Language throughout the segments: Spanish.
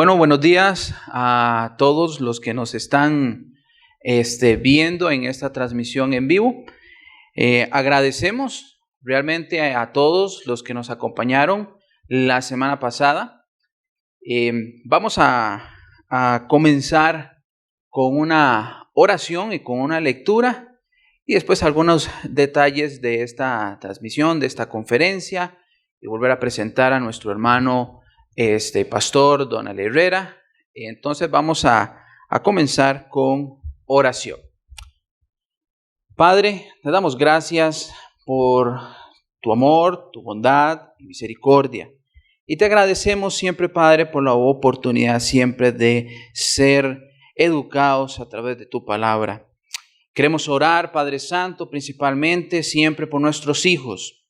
Bueno, buenos días a todos los que nos están viendo en esta transmisión en vivo. Agradecemos realmente a todos los que nos acompañaron la semana pasada. Vamos a comenzar con una oración y con una lectura y después algunos detalles de esta transmisión, de esta conferencia, y volver a presentar a nuestro hermano pastor Donald Herrera. Entonces vamos a comenzar con oración. Padre, te damos gracias por tu amor, tu bondad y misericordia. Y te agradecemos siempre, Padre, por la oportunidad siempre de ser educados a través de tu palabra. Queremos orar, Padre Santo, principalmente siempre por nuestros hijos,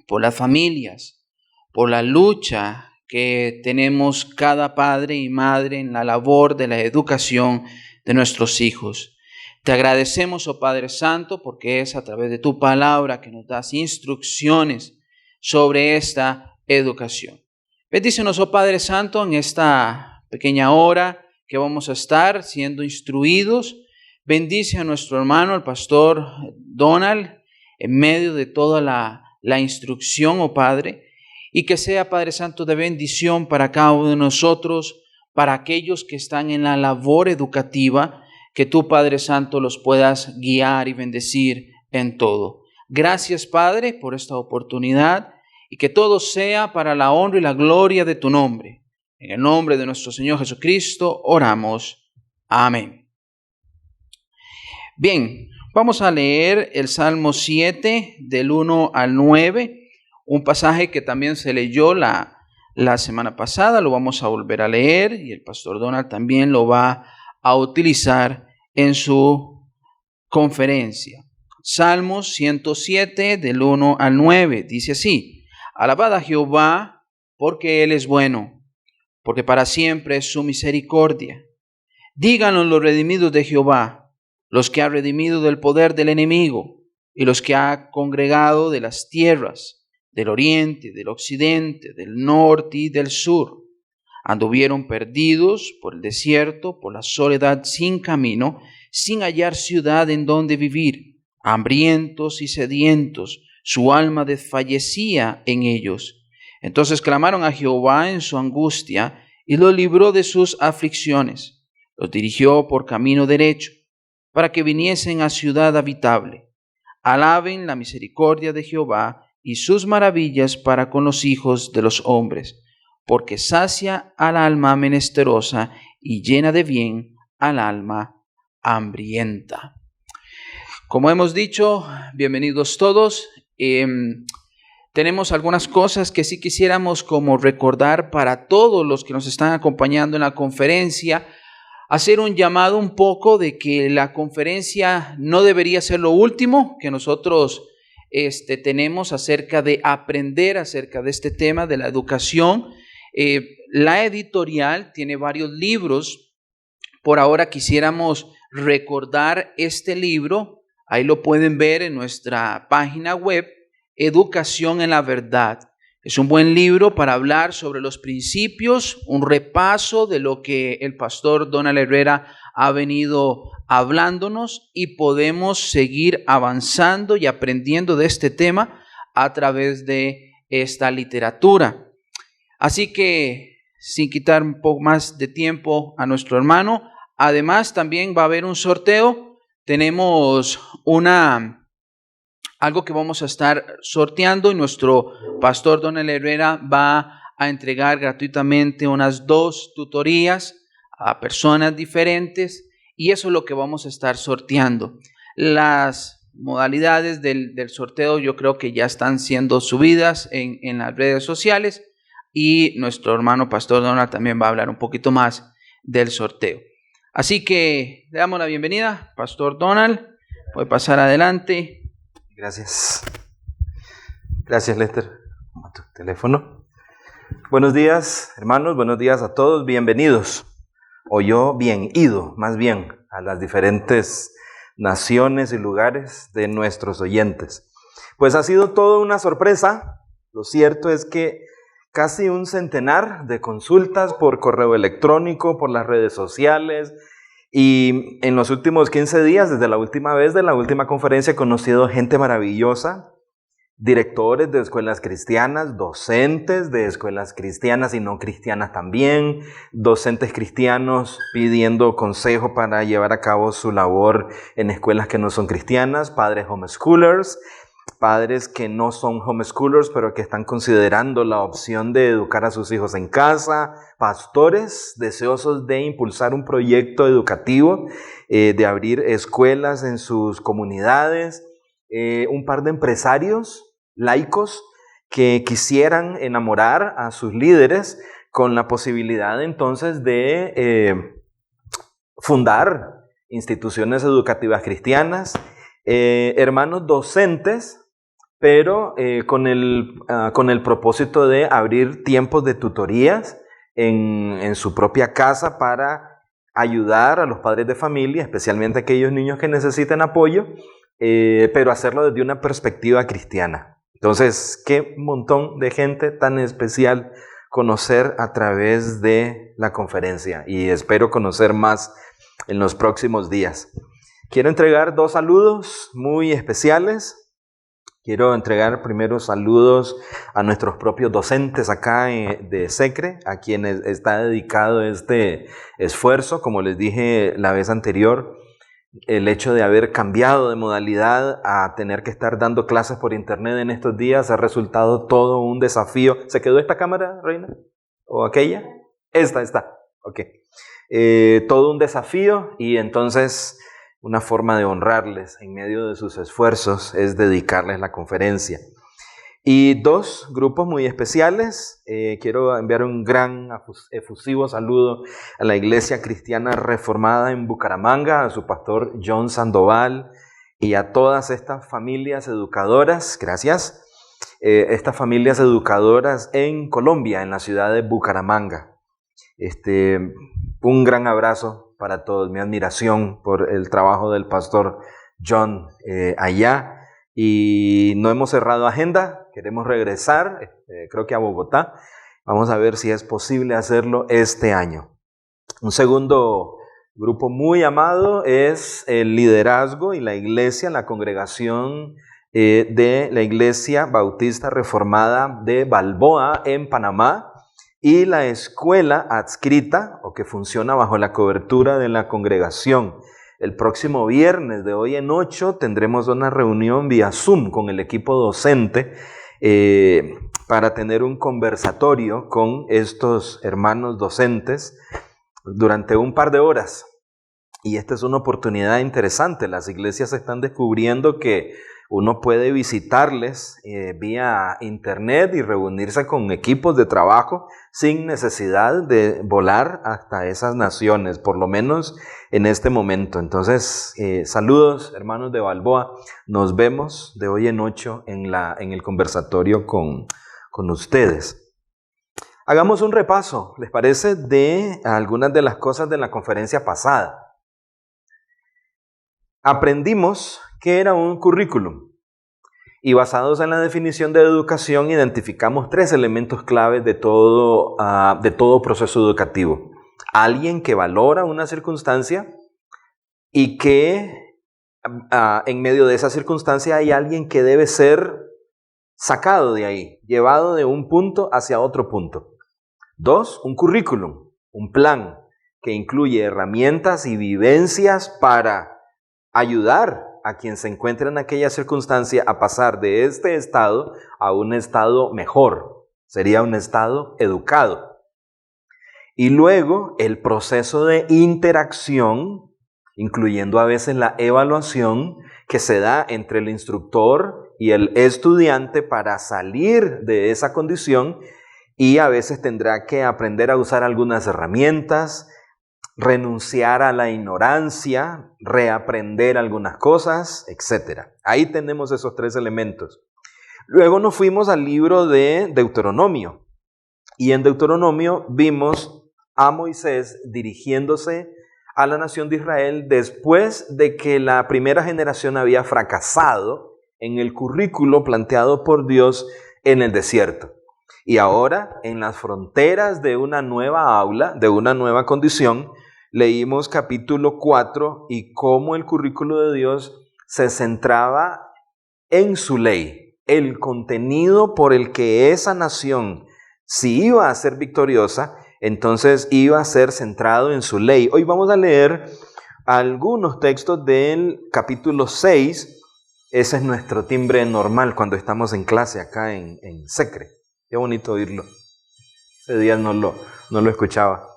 por las familias, por la lucha que tenemos cada padre y madre en la labor de la educación de nuestros hijos. Te agradecemos, oh Padre Santo, porque es a través de tu palabra que nos das instrucciones sobre esta educación. Bendícenos, oh Padre Santo, en esta pequeña hora que vamos a estar siendo instruidos. Bendice a nuestro hermano, el pastor Donald, en medio de toda la instrucción, oh Padre, y que sea, Padre Santo, de bendición para cada uno de nosotros, para aquellos que están en la labor educativa, que tú, Padre Santo, los puedas guiar y bendecir en todo. Gracias, Padre, por esta oportunidad y que todo sea para la honra y la gloria de tu nombre. En el nombre de nuestro Señor Jesucristo oramos. Amén. Bien, vamos a leer el Salmo 7 del 1 al 9. Un pasaje que también se leyó la semana pasada, lo vamos a volver a leer y el pastor Donald también lo va a utilizar en su conferencia. Salmos 107 del 1 al 9 dice así: Alabad a Jehová porque Él es bueno, porque para siempre es su misericordia. Díganlo los redimidos de Jehová, los que ha redimido del poder del enemigo y los que ha congregado de las tierras, del oriente, del occidente, del norte y del sur. Anduvieron perdidos por el desierto, por la soledad sin camino, sin hallar ciudad en donde vivir. Hambrientos y sedientos, su alma desfallecía en ellos. Entonces clamaron a Jehová en su angustia y los libró de sus aflicciones. Los dirigió por camino derecho, para que viniesen a ciudad habitable. Alaben la misericordia de Jehová y sus maravillas para con los hijos de los hombres, porque sacia al alma menesterosa y llena de bien al alma hambrienta. Como hemos dicho, bienvenidos todos. Tenemos algunas cosas que sí quisiéramos como recordar para todos los que nos están acompañando en la conferencia. Hacer un llamado un poco de que la conferencia no debería ser lo último que nosotros tenemos acerca de aprender acerca de este tema de la educación. La editorial tiene varios libros. Por ahora quisiéramos recordar este libro. Ahí lo pueden ver en nuestra página web, Educación en la Verdad. Es un buen libro para hablar sobre los principios, un repaso de lo que el pastor Donald Herrera ha venido hablándonos, y podemos seguir avanzando y aprendiendo de este tema a través de esta literatura. Así que, sin quitar un poco más de tiempo a nuestro hermano, además también va a haber un sorteo. Tenemos algo que vamos a estar sorteando y nuestro pastor Donald Herrera va a entregar gratuitamente unas 2 tutorías a personas diferentes, y eso es lo que vamos a estar sorteando. Las modalidades del sorteo yo creo que ya están siendo subidas en las redes sociales, y nuestro hermano pastor Donald también va a hablar un poquito más del sorteo. Así que le damos la bienvenida, pastor Donald. Puede pasar adelante. Gracias. Gracias, Lester. Toma tu teléfono. Buenos días, hermanos. Buenos días a todos. Bienvenidos. O yo bien ido, más bien, a las diferentes naciones y lugares de nuestros oyentes. Pues ha sido toda una sorpresa. Lo cierto es que casi un centenar de consultas por correo electrónico, por las redes sociales. Y en los últimos 15 días, desde la última vez de la última conferencia, he conocido gente maravillosa, directores de escuelas cristianas, docentes de escuelas cristianas y no cristianas también, docentes cristianos pidiendo consejo para llevar a cabo su labor en escuelas que no son cristianas, padres homeschoolers, padres que no son homeschoolers, pero que están considerando la opción de educar a sus hijos en casa, pastores deseosos de impulsar un proyecto educativo, de abrir escuelas en sus comunidades, un par de empresarios laicos que quisieran enamorar a sus líderes con la posibilidad entonces de fundar instituciones educativas cristianas, hermanos docentes, pero con el propósito de abrir tiempos de tutorías en su propia casa para ayudar a los padres de familia, especialmente a aquellos niños que necesiten apoyo, pero hacerlo desde una perspectiva cristiana. Entonces, qué montón de gente tan especial conocer a través de la conferencia, y espero conocer más en los próximos días. Quiero entregar 2 saludos muy especiales. Quiero entregar primero saludos a nuestros propios docentes acá de SECRE, a quienes está dedicado este esfuerzo. Como les dije la vez anterior, el hecho de haber cambiado de modalidad a tener que estar dando clases por internet en estos días ha resultado todo un desafío. ¿Se quedó esta cámara, Reina? ¿O aquella? Esta está. Ok. Todo un desafío, y entonces una forma de honrarles en medio de sus esfuerzos es dedicarles la conferencia. Y 2 grupos muy especiales. Quiero enviar un gran efusivo saludo a la Iglesia Cristiana Reformada en Bucaramanga, a su pastor John Sandoval, y a todas estas familias educadoras, gracias, estas familias educadoras en Colombia, en la ciudad de Bucaramanga. Un gran abrazo para todos, mi admiración por el trabajo del pastor John allá. Y no hemos cerrado agenda, queremos regresar, creo que a Bogotá. Vamos a ver si es posible hacerlo este año. Un segundo grupo muy amado es el liderazgo y la iglesia, la congregación de la Iglesia Bautista Reformada de Balboa en Panamá, y la escuela adscrita o que funciona bajo la cobertura de la congregación. El próximo viernes, de hoy en 8, tendremos una reunión vía Zoom con el equipo docente para tener un conversatorio con estos hermanos docentes durante un par de horas. Y esta es una oportunidad interesante. Las iglesias están descubriendo que uno puede visitarles vía internet y reunirse con equipos de trabajo sin necesidad de volar hasta esas naciones, por lo menos en este momento. Entonces, saludos hermanos de Balboa. Nos vemos de hoy en 8 en el conversatorio con ustedes. Hagamos un repaso, ¿les parece?, de algunas de las cosas de la conferencia pasada. Aprendimos que era un currículum, y basados en la definición de educación identificamos 3 elementos claves de todo proceso educativo. Alguien que valora una circunstancia y que en medio de esa circunstancia hay alguien que debe ser sacado de ahí, llevado de un punto hacia otro punto. 2, un currículum, un plan que incluye herramientas y vivencias para ayudar a quien se encuentra en aquella circunstancia a pasar de este estado a un estado mejor. Sería un estado educado. Y luego el proceso de interacción, incluyendo a veces la evaluación que se da entre el instructor y el estudiante para salir de esa condición, y a veces tendrá que aprender a usar algunas herramientas, renunciar a la ignorancia, reaprender algunas cosas, etc. Ahí tenemos esos 3 elementos. Luego nos fuimos al libro de Deuteronomio, y en Deuteronomio vimos a Moisés dirigiéndose a la nación de Israel después de que la primera generación había fracasado en el currículo planteado por Dios en el desierto. Y ahora, en las fronteras de una nueva aula, de una nueva condición, leímos capítulo 4 y cómo el currículo de Dios se centraba en su ley, el contenido por el que esa nación, si iba a ser victoriosa, entonces iba a ser centrado en su ley. Hoy vamos a leer algunos textos del capítulo 6. Ese es nuestro timbre normal cuando estamos en clase acá en Secre. Qué bonito oírlo. Ese día no lo escuchaba.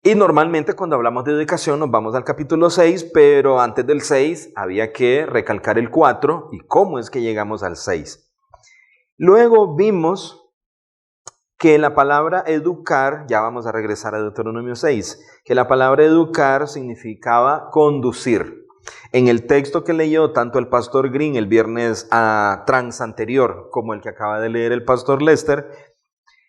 Y normalmente cuando hablamos de educación nos vamos al capítulo 6, pero antes del 6 había que recalcar el 4 y cómo es que llegamos al 6. Luego vimos que la palabra educar, ya vamos a regresar a Deuteronomio 6, que la palabra educar significaba conducir. En el texto que leyó tanto el pastor Green el viernes trans anterior como el que acaba de leer el pastor Lester,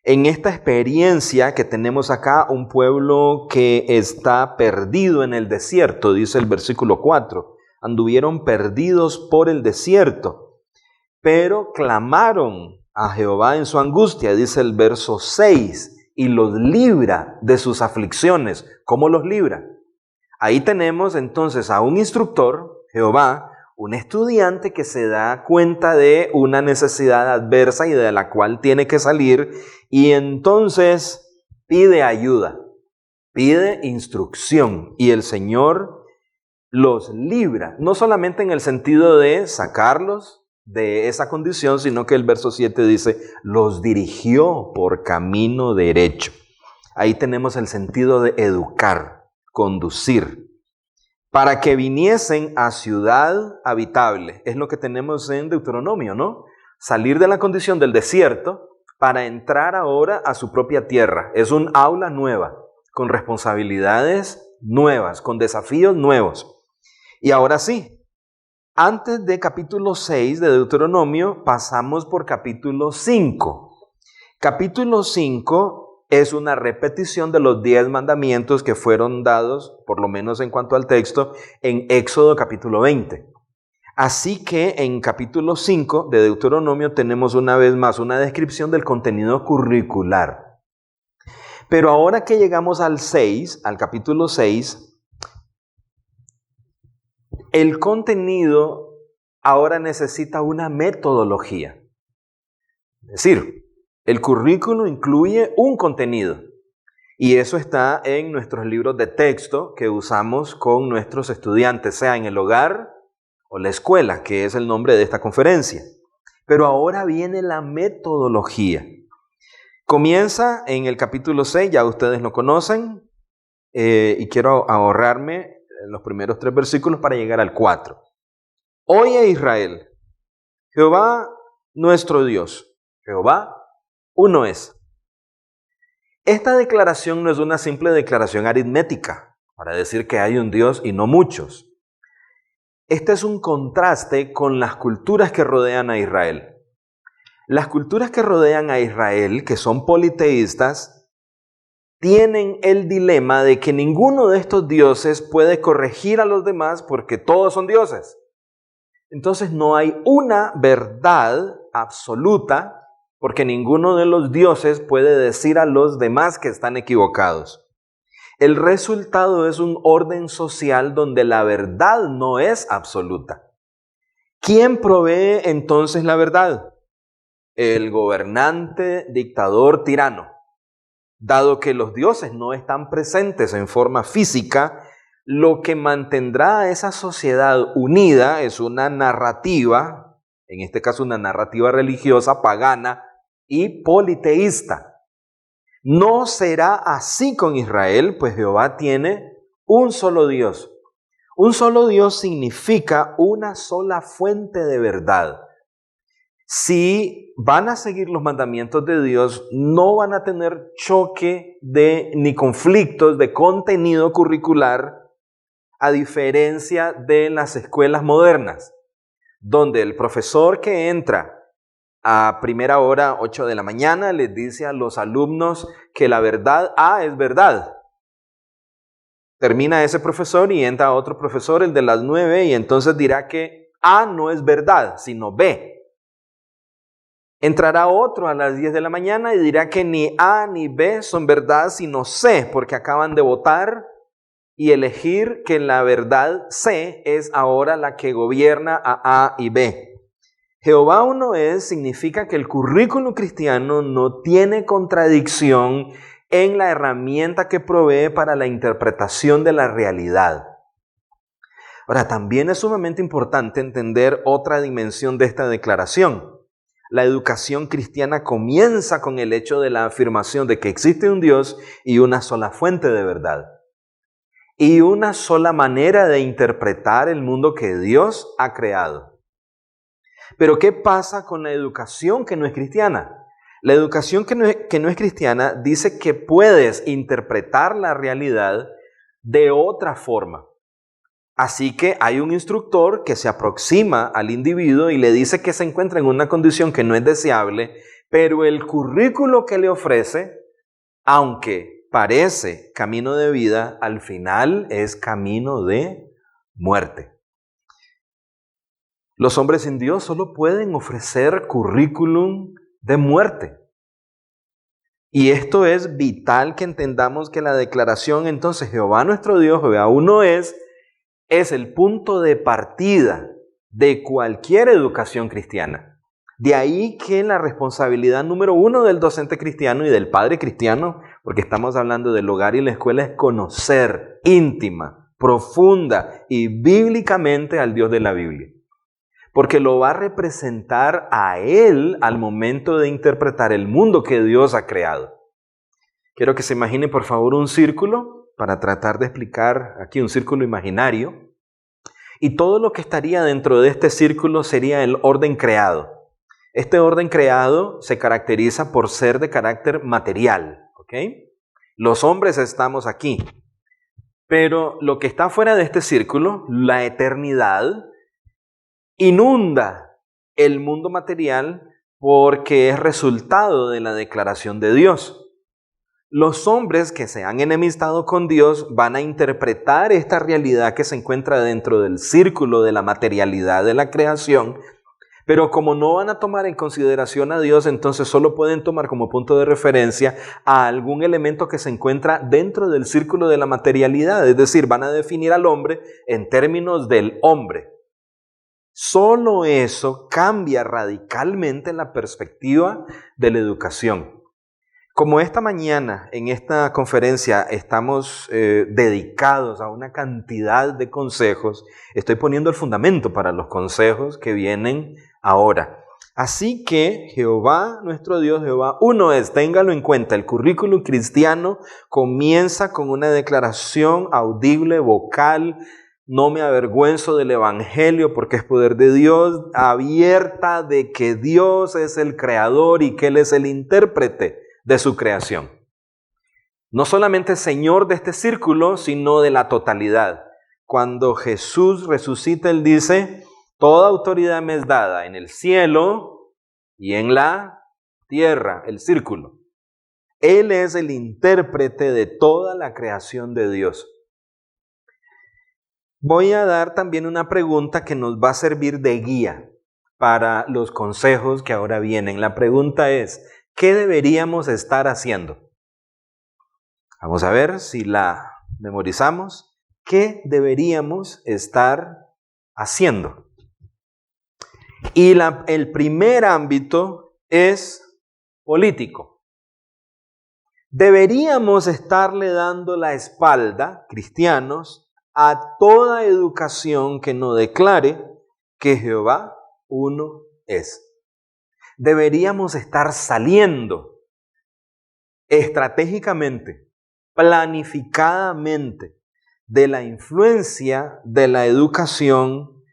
en esta experiencia que tenemos acá, un pueblo que está perdido en el desierto, dice el versículo 4, anduvieron perdidos por el desierto, pero clamaron a Jehová en su angustia, dice el verso 6, y los libra de sus aflicciones. ¿Cómo los libra? Ahí tenemos entonces a un instructor, Jehová, un estudiante que se da cuenta de una necesidad adversa y de la cual tiene que salir, y entonces pide ayuda, pide instrucción, y el Señor los libra, no solamente en el sentido de sacarlos de esa condición, sino que el verso 7 dice, los dirigió por camino derecho. Ahí tenemos el sentido de educar, conducir, para que viniesen a ciudad habitable. Es lo que tenemos en Deuteronomio, ¿no? Salir de la condición del desierto para entrar ahora a su propia tierra. Es un aula nueva, con responsabilidades nuevas, con desafíos nuevos. Y ahora sí, antes de capítulo 6 de Deuteronomio, pasamos por capítulo 5. Capítulo 5 es una repetición de los 10 mandamientos que fueron dados, por lo menos en cuanto al texto, en Éxodo capítulo 20. Así que en capítulo 5 de Deuteronomio tenemos una vez más una descripción del contenido curricular. Pero ahora que llegamos al 6, al capítulo 6, el contenido ahora necesita una metodología. Es decir, el currículo incluye un contenido y eso está en nuestros libros de texto que usamos con nuestros estudiantes, sea en el hogar o la escuela, que es el nombre de esta conferencia. Pero ahora viene la metodología. Comienza en el capítulo 6, ya ustedes lo conocen, y quiero ahorrarme los primeros 3 versículos para llegar al 4. Oye Israel, Jehová nuestro Dios, Jehová uno es. Esta declaración no es una simple declaración aritmética para decir que hay un Dios y no muchos. Este es un contraste con las culturas que rodean a Israel. Las culturas que rodean a Israel, que son politeístas, tienen el dilema de que ninguno de estos dioses puede corregir a los demás porque todos son dioses. Entonces no hay una verdad absoluta porque ninguno de los dioses puede decir a los demás que están equivocados. El resultado es un orden social donde la verdad no es absoluta. ¿Quién provee entonces la verdad? El gobernante, dictador, tirano. Dado que los dioses no están presentes en forma física, lo que mantendrá a esa sociedad unida es una narrativa, en este caso una narrativa religiosa, pagana y politeísta. No será así con Israel, pues Jehová tiene un solo Dios. Un solo Dios significa una sola fuente de verdad. Si van a seguir los mandamientos de Dios, no van a tener choque ni conflictos de contenido curricular, a diferencia de las escuelas modernas, donde el profesor que entra a primera hora, 8 de la mañana, les dice a los alumnos que la verdad A es verdad. Termina ese profesor y entra otro profesor, el de las 9, y entonces dirá que A no es verdad, sino B. Entrará otro a las 10 de la mañana y dirá que ni A ni B son verdad, sino C, porque acaban de votar y elegir que la verdad C es ahora la que gobierna a A y B. Jehová uno es significa que el currículo cristiano no tiene contradicción en la herramienta que provee para la interpretación de la realidad. Ahora, también es sumamente importante entender otra dimensión de esta declaración. La educación cristiana comienza con el hecho de la afirmación de que existe un Dios y una sola fuente de verdad. Y una sola manera de interpretar el mundo que Dios ha creado. Pero ¿qué pasa con la educación que no es cristiana? La educación que no es cristiana dice que puedes interpretar la realidad de otra forma. Así que hay un instructor que se aproxima al individuo y le dice que se encuentra en una condición que no es deseable, pero el currículo que le ofrece, aunque parece camino de vida, al final es camino de muerte. Los hombres sin Dios solo pueden ofrecer currículum de muerte. Y esto es vital que entendamos que la declaración entonces Jehová nuestro Dios, Jehová uno es el punto de partida de cualquier educación cristiana. De ahí que la responsabilidad número uno del docente cristiano y del padre cristiano, porque estamos hablando del hogar y la escuela, es conocer íntima, profunda y bíblicamente al Dios de la Biblia. Porque lo va a representar a Él al momento de interpretar el mundo que Dios ha creado. Quiero que se imagine por favor un círculo para tratar de explicar aquí un círculo imaginario. Y todo lo que estaría dentro de este círculo sería el orden creado. Este orden creado se caracteriza por ser de carácter material. ¿Ok? Los hombres estamos aquí. Pero lo que está fuera de este círculo, la eternidad, inunda el mundo material porque es resultado de la declaración de Dios. Los hombres que se han enemistado con Dios van a interpretar esta realidad que se encuentra dentro del círculo de la materialidad de la creación, pero como no van a tomar en consideración a Dios, entonces solo pueden tomar como punto de referencia a algún elemento que se encuentra dentro del círculo de la materialidad, es decir, van a definir al hombre en términos del hombre. Solo eso cambia radicalmente la perspectiva de la educación. Como esta mañana en esta conferencia estamos dedicados a una cantidad de consejos, estoy poniendo el fundamento para los consejos que vienen ahora. Así que Jehová, nuestro Dios, Jehová uno es, téngalo en cuenta, el currículum cristiano comienza con una declaración audible, vocal. No me avergüenzo del Evangelio porque es poder de Dios, abierta de que Dios es el creador y que Él es el intérprete de su creación. No solamente Señor de este círculo, sino de la totalidad. Cuando Jesús resucita, Él dice, toda autoridad me es dada en el cielo y en la tierra, el círculo. Él es el intérprete de toda la creación de Dios. Voy a dar también una pregunta que nos va a servir de guía para los consejos que ahora vienen. La pregunta es, ¿qué deberíamos estar haciendo? Vamos a ver si la memorizamos. ¿Qué deberíamos estar haciendo? Y el primer ámbito es político. Deberíamos estarle dando la espalda, cristianos, a toda educación que no declare que Jehová uno es. Deberíamos estar saliendo estratégicamente, planificadamente, de la influencia de la educación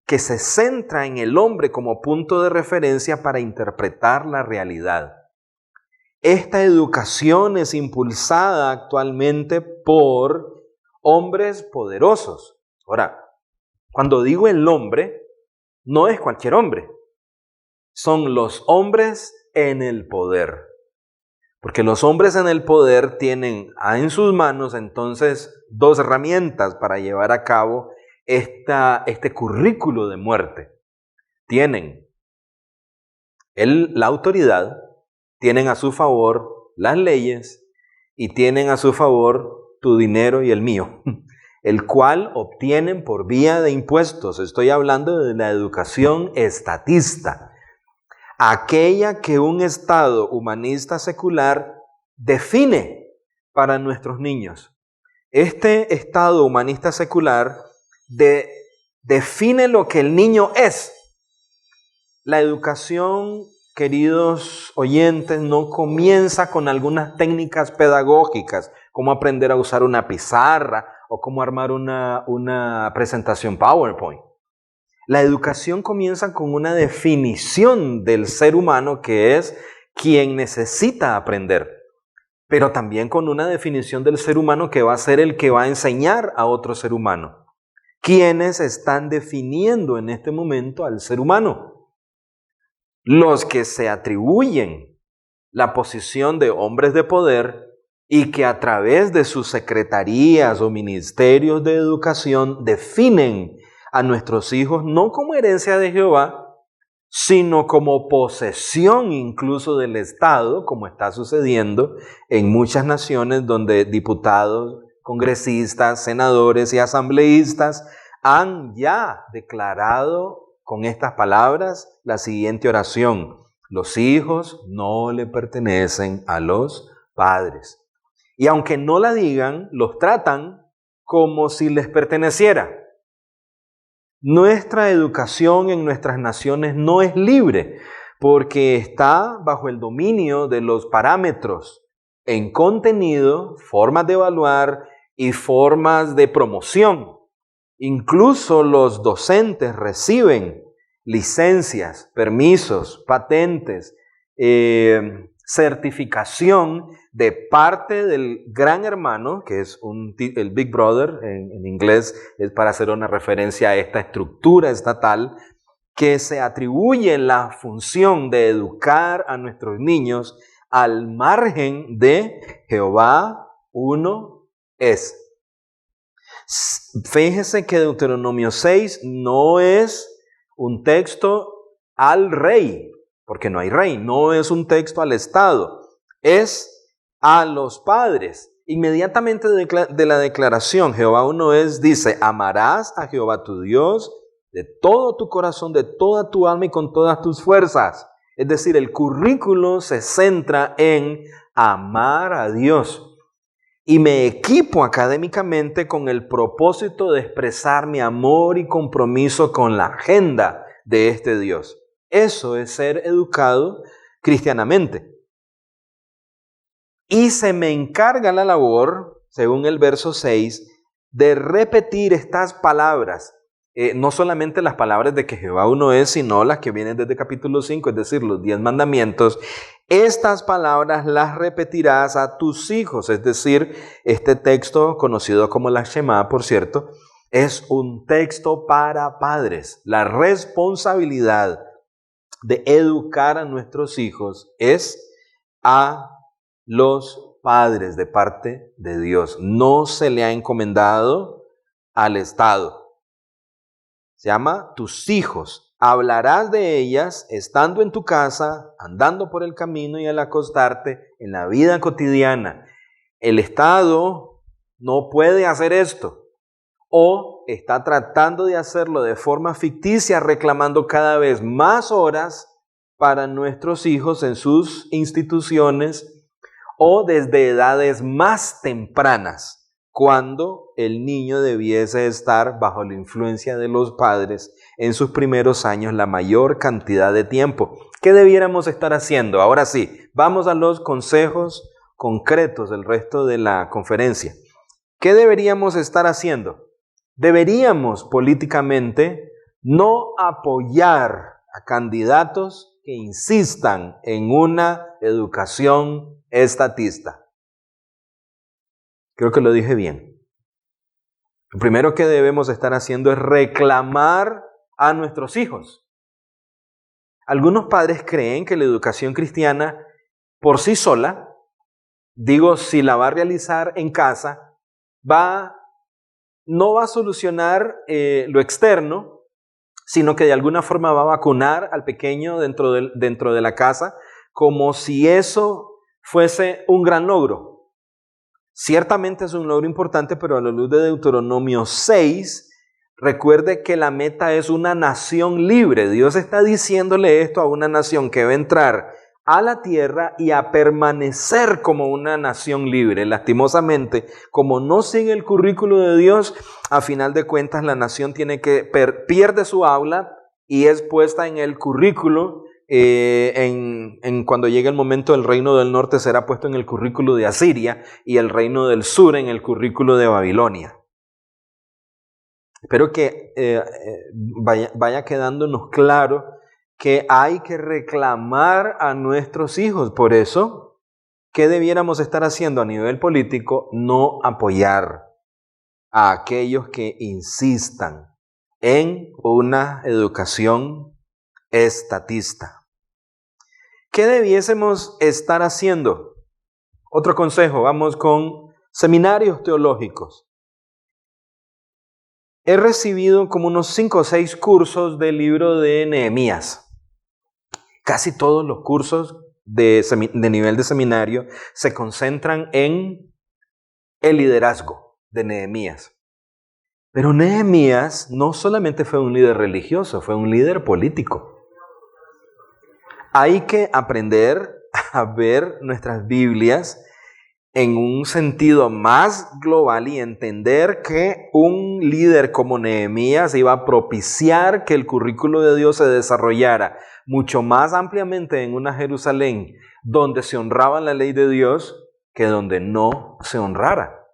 que se centra en el hombre como punto de referencia para interpretar la realidad. Esta educación es impulsada actualmente por hombres poderosos. Ahora, cuando digo el hombre, no es cualquier hombre. Son los hombres en el poder. Porque los hombres en el poder tienen en sus manos entonces dos herramientas para llevar a cabo este currículo de muerte. Tienen La autoridad, tienen a su favor las leyes y tienen a su favor tu dinero y el mío, el cual obtienen por vía de impuestos. Estoy hablando de la educación estatista, aquella que un Estado humanista secular define para nuestros niños. Este Estado humanista secular define lo que el niño es. La educación, queridos oyentes, no comienza con algunas técnicas pedagógicas, como aprender a usar una pizarra o cómo armar una presentación PowerPoint. La educación comienza con una definición del ser humano que es quien necesita aprender, pero también con una definición del ser humano que va a ser el que va a enseñar a otro ser humano. ¿Quiénes están definiendo en este momento al ser humano? Los que se atribuyen la posición de hombres de poder y que a través de sus secretarías o ministerios de educación definen a nuestros hijos no como herencia de Jehová, sino como posesión incluso del Estado, como está sucediendo en muchas naciones donde diputados, congresistas, senadores y asambleístas han ya declarado con estas palabras la siguiente oración: los hijos no le pertenecen a los padres. Y aunque no la digan, los tratan como si les perteneciera. Nuestra educación en nuestras naciones no es libre porque está bajo el dominio de los parámetros en contenido, formas de evaluar y formas de promoción. Incluso los docentes reciben licencias, permisos, patentes, certificación de parte del gran hermano, que es el Big Brother, en inglés es para hacer una referencia a esta estructura estatal, que se atribuye la función de educar a nuestros niños al margen de Jehová uno es. Fíjese que Deuteronomio 6 no es un texto al rey, porque no hay rey, no es un texto al Estado, es a los padres. Inmediatamente de la declaración, Jehová uno es, dice: amarás a Jehová tu Dios de todo tu corazón, de toda tu alma y con todas tus fuerzas. Es decir, el currículo se centra en amar a Dios. Y me equipo académicamente con el propósito de expresar mi amor y compromiso con la agenda de este Dios. Eso es ser educado cristianamente. Y se me encarga la labor, según el verso 6, de repetir estas palabras. No solamente las palabras de que Jehová uno es, sino las que vienen desde capítulo 5, es decir, los 10 mandamientos. Estas palabras las repetirás a tus hijos. Es decir, este texto, conocido como la Shema, por cierto, es un texto para padres. La responsabilidad de educar a nuestros hijos es a los padres de parte de Dios. No se le ha encomendado al Estado. Se llama tus hijos. Hablarás de ellas estando en tu casa, andando por el camino y al acostarte, en la vida cotidiana. El Estado no puede hacer esto, o está tratando de hacerlo de forma ficticia, reclamando cada vez más horas para nuestros hijos en sus instituciones, o desde edades más tempranas, cuando el niño debiese estar bajo la influencia de los padres en sus primeros años la mayor cantidad de tiempo. ¿Qué debiéramos estar haciendo? Ahora sí, vamos a los consejos concretos del resto de la conferencia. ¿Qué deberíamos estar haciendo? Deberíamos políticamente no apoyar a candidatos que insistan en una educación estatista. Creo que lo dije bien. Lo primero que debemos estar haciendo es reclamar a nuestros hijos. Algunos padres creen que la educación cristiana por sí sola, digo, si la va a realizar en casa, no va a solucionar lo externo, sino que de alguna forma va a vacunar al pequeño dentro de la casa, como si eso fuese un gran logro. Ciertamente es un logro importante, pero a la luz de Deuteronomio 6, recuerde que la meta es una nación libre. Dios está diciéndole esto a una nación que va a entrar a la tierra y a permanecer como una nación libre. Lastimosamente, como no sigue el currículo de Dios, a final de cuentas la nación pierde su aula y es puesta en el currículo. Cuando llegue el momento, el reino del norte será puesto en el currículo de Asiria y el reino del sur en el currículo de Babilonia. Espero que vaya quedándonos claro que hay que reclamar a nuestros hijos. Por eso, ¿qué debiéramos estar haciendo a nivel político? No apoyar a aquellos que insistan en una educación estatista. ¿Qué debiésemos estar haciendo? Otro consejo, vamos con seminarios teológicos. He recibido como unos 5 o 6 cursos del libro de Nehemías. Casi todos los cursos de nivel de seminario se concentran en el liderazgo de Nehemías. Pero Nehemías no solamente fue un líder religioso, fue un líder político. Hay que aprender a ver nuestras Biblias en un sentido más global y entender que un líder como Nehemías iba a propiciar que el currículo de Dios se desarrollara mucho más ampliamente en una Jerusalén donde se honraba la ley de Dios que donde no se honrara.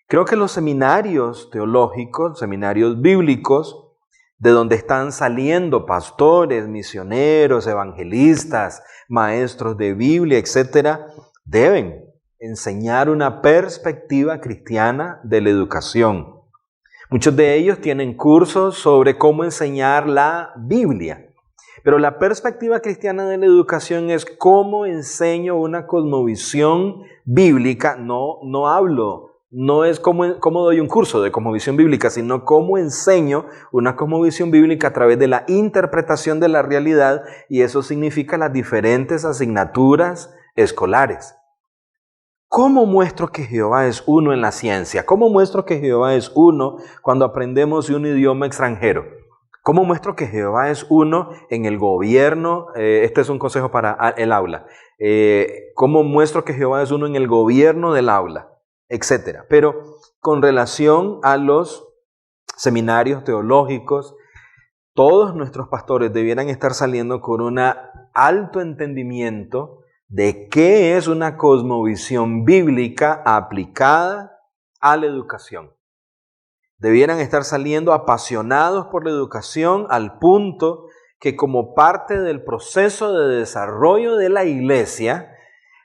Creo que los seminarios teológicos, seminarios bíblicos, de donde están saliendo pastores, misioneros, evangelistas, maestros de Biblia, etcétera, deben enseñar una perspectiva cristiana de la educación. Muchos de ellos tienen cursos sobre cómo enseñar la Biblia, pero la perspectiva cristiana de la educación es cómo enseño una cosmovisión bíblica. No es cómo doy un curso de cosmovisión bíblica, sino cómo enseño una cosmovisión bíblica a través de la interpretación de la realidad, y eso significa las diferentes asignaturas escolares. ¿Cómo muestro que Jehová es uno en la ciencia? ¿Cómo muestro que Jehová es uno cuando aprendemos de un idioma extranjero? ¿Cómo muestro que Jehová es uno en el gobierno? Este es un consejo para el aula. ¿Cómo muestro que Jehová es uno en el gobierno del aula? Etcétera. Pero con relación a los seminarios teológicos, todos nuestros pastores debieran estar saliendo con un alto entendimiento de qué es una cosmovisión bíblica aplicada a la educación. Debieran estar saliendo apasionados por la educación al punto que, como parte del proceso de desarrollo de la iglesia,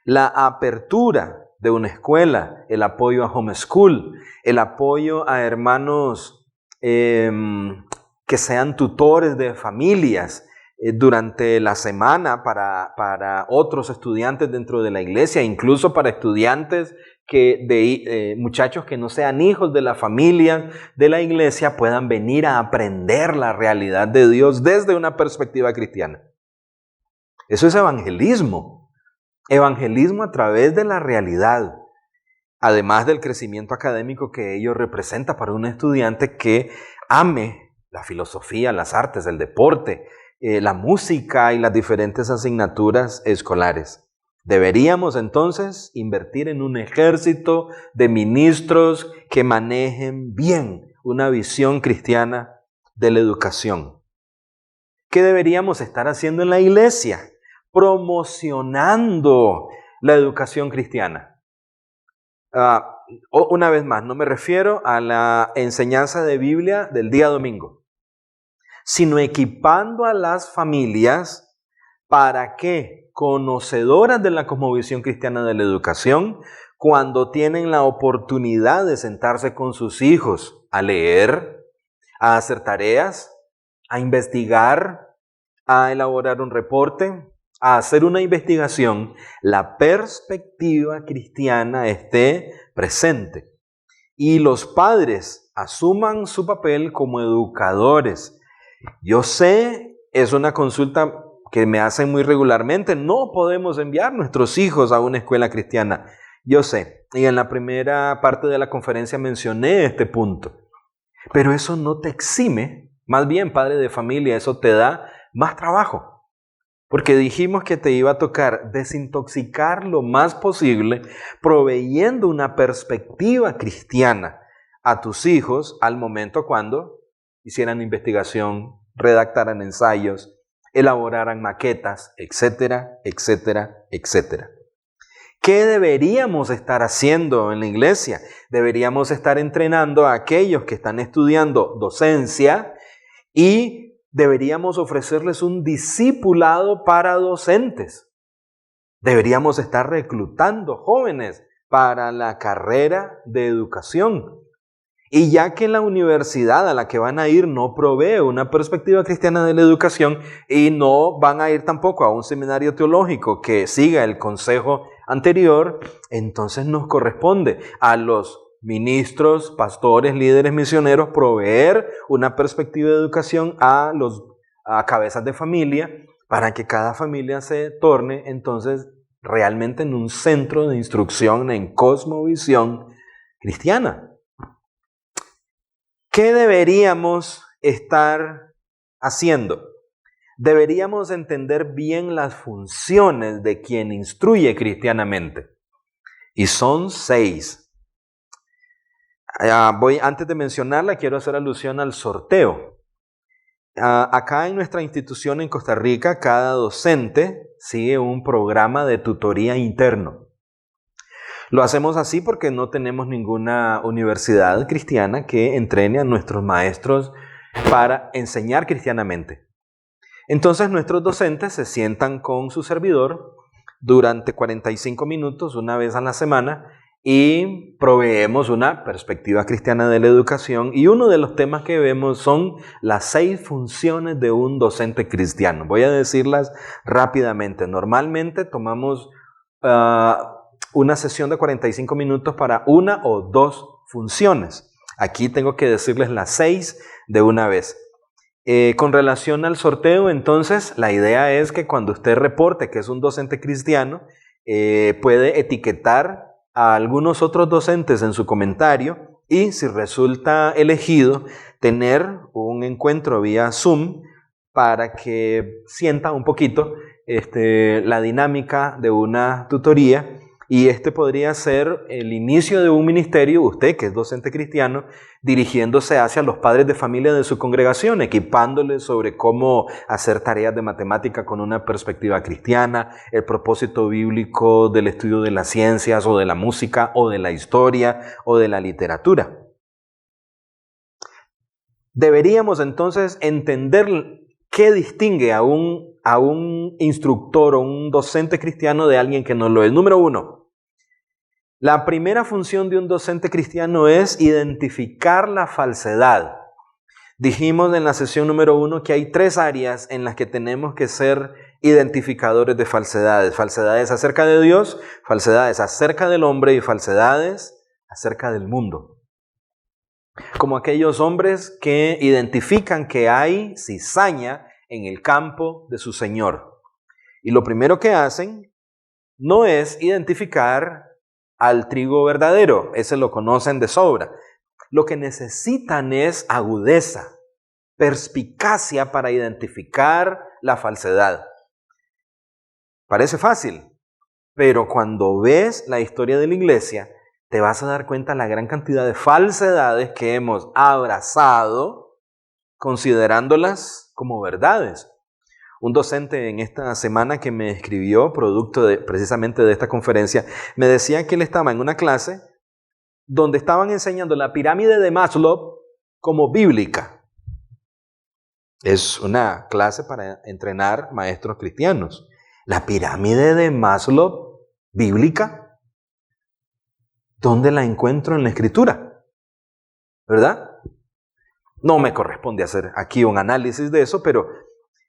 la apertura de una escuela, el apoyo a homeschool, el apoyo a hermanos que sean tutores de familias durante la semana para otros estudiantes dentro de la iglesia, incluso para estudiantes muchachos que no sean hijos de la familia de la iglesia, puedan venir a aprender la realidad de Dios desde una perspectiva cristiana. Eso es evangelismo. Evangelismo a través de la realidad, además del crecimiento académico que ello representa para un estudiante que ame la filosofía, las artes, el deporte, la música y las diferentes asignaturas escolares. Deberíamos entonces invertir en un ejército de ministros que manejen bien una visión cristiana de la educación. ¿Qué deberíamos estar haciendo en la iglesia? Promocionando la educación cristiana. Una vez más, no me refiero a la enseñanza de Biblia del día domingo, sino equipando a las familias para que, conocedoras de la cosmovisión cristiana de la educación, cuando tienen la oportunidad de sentarse con sus hijos a leer, a hacer tareas, a investigar, a elaborar un reporte, a hacer una investigación, la perspectiva cristiana esté presente y los padres asuman su papel como educadores Yo sé, es una consulta que me hacen muy regularmente, no podemos enviar nuestros hijos a una escuela cristiana. Yo sé, y en la primera parte de la conferencia mencioné este punto. Pero eso no te exime, más bien, padre de familia, eso te da más trabajo. Porque dijimos que te iba a tocar desintoxicar lo más posible, proveyendo una perspectiva cristiana a tus hijos al momento cuando hicieran investigación, redactaran ensayos, elaboraran maquetas, etcétera, etcétera, etcétera. ¿Qué deberíamos estar haciendo en la iglesia? Deberíamos estar entrenando a aquellos que están estudiando docencia y deberíamos ofrecerles un discipulado para docentes. Deberíamos estar reclutando jóvenes para la carrera de educación. Y ya que la universidad a la que van a ir no provee una perspectiva cristiana de la educación y no van a ir tampoco a un seminario teológico que siga el consejo anterior, entonces nos corresponde a los ministros, pastores, líderes misioneros proveer una perspectiva de educación a cabezas de familia para que cada familia se torne entonces realmente en un centro de instrucción en cosmovisión cristiana. ¿Qué deberíamos estar haciendo? Deberíamos entender bien las funciones de quien instruye cristianamente. Y son 6. Antes de mencionarla, quiero hacer alusión al sorteo. Acá en nuestra institución en Costa Rica, cada docente sigue un programa de tutoría interno. Lo hacemos así porque no tenemos ninguna universidad cristiana que entrene a nuestros maestros para enseñar cristianamente. Entonces nuestros docentes se sientan con su servidor durante 45 minutos, una vez a la semana, y proveemos una perspectiva cristiana de la educación. Y uno de los temas que vemos son las 6 funciones de un docente cristiano. Voy a decirlas rápidamente. Normalmente tomamos una sesión de 45 minutos para 1 o 2 funciones. Aquí tengo que decirles las 6 de una vez. Con relación al sorteo, entonces, la idea es que cuando usted reporte que es un docente cristiano, puede etiquetar a algunos otros docentes en su comentario y, si resulta elegido, tener un encuentro vía Zoom para que sienta un poquito la dinámica de una tutoría. Y podría ser el inicio de un ministerio, usted que es docente cristiano, dirigiéndose hacia los padres de familia de su congregación, equipándoles sobre cómo hacer tareas de matemática con una perspectiva cristiana, el propósito bíblico del estudio de las ciencias o de la música o de la historia o de la literatura. Deberíamos entonces entender qué distingue a un instructor o un docente cristiano de alguien que no lo es. Número 1. La primera función de un docente cristiano es identificar la falsedad. Dijimos en la sesión número 1 que hay 3 áreas en las que tenemos que ser identificadores de falsedades. Falsedades acerca de Dios, falsedades acerca del hombre y falsedades acerca del mundo. Como aquellos hombres que identifican que hay cizaña en el campo de su Señor. Y lo primero que hacen no es identificar al trigo verdadero, ese lo conocen de sobra. Lo que necesitan es agudeza, perspicacia para identificar la falsedad. Parece fácil, pero cuando ves la historia de la iglesia, te vas a dar cuenta de la gran cantidad de falsedades que hemos abrazado, considerándolas como verdades. Un docente en esta semana que me escribió, producto precisamente de esta conferencia, me decía que él estaba en una clase donde estaban enseñando la pirámide de Maslow como bíblica. Es una clase para entrenar maestros cristianos. La pirámide de Maslow bíblica, ¿dónde la encuentro en la Escritura? ¿Verdad? No me corresponde hacer aquí un análisis de eso, pero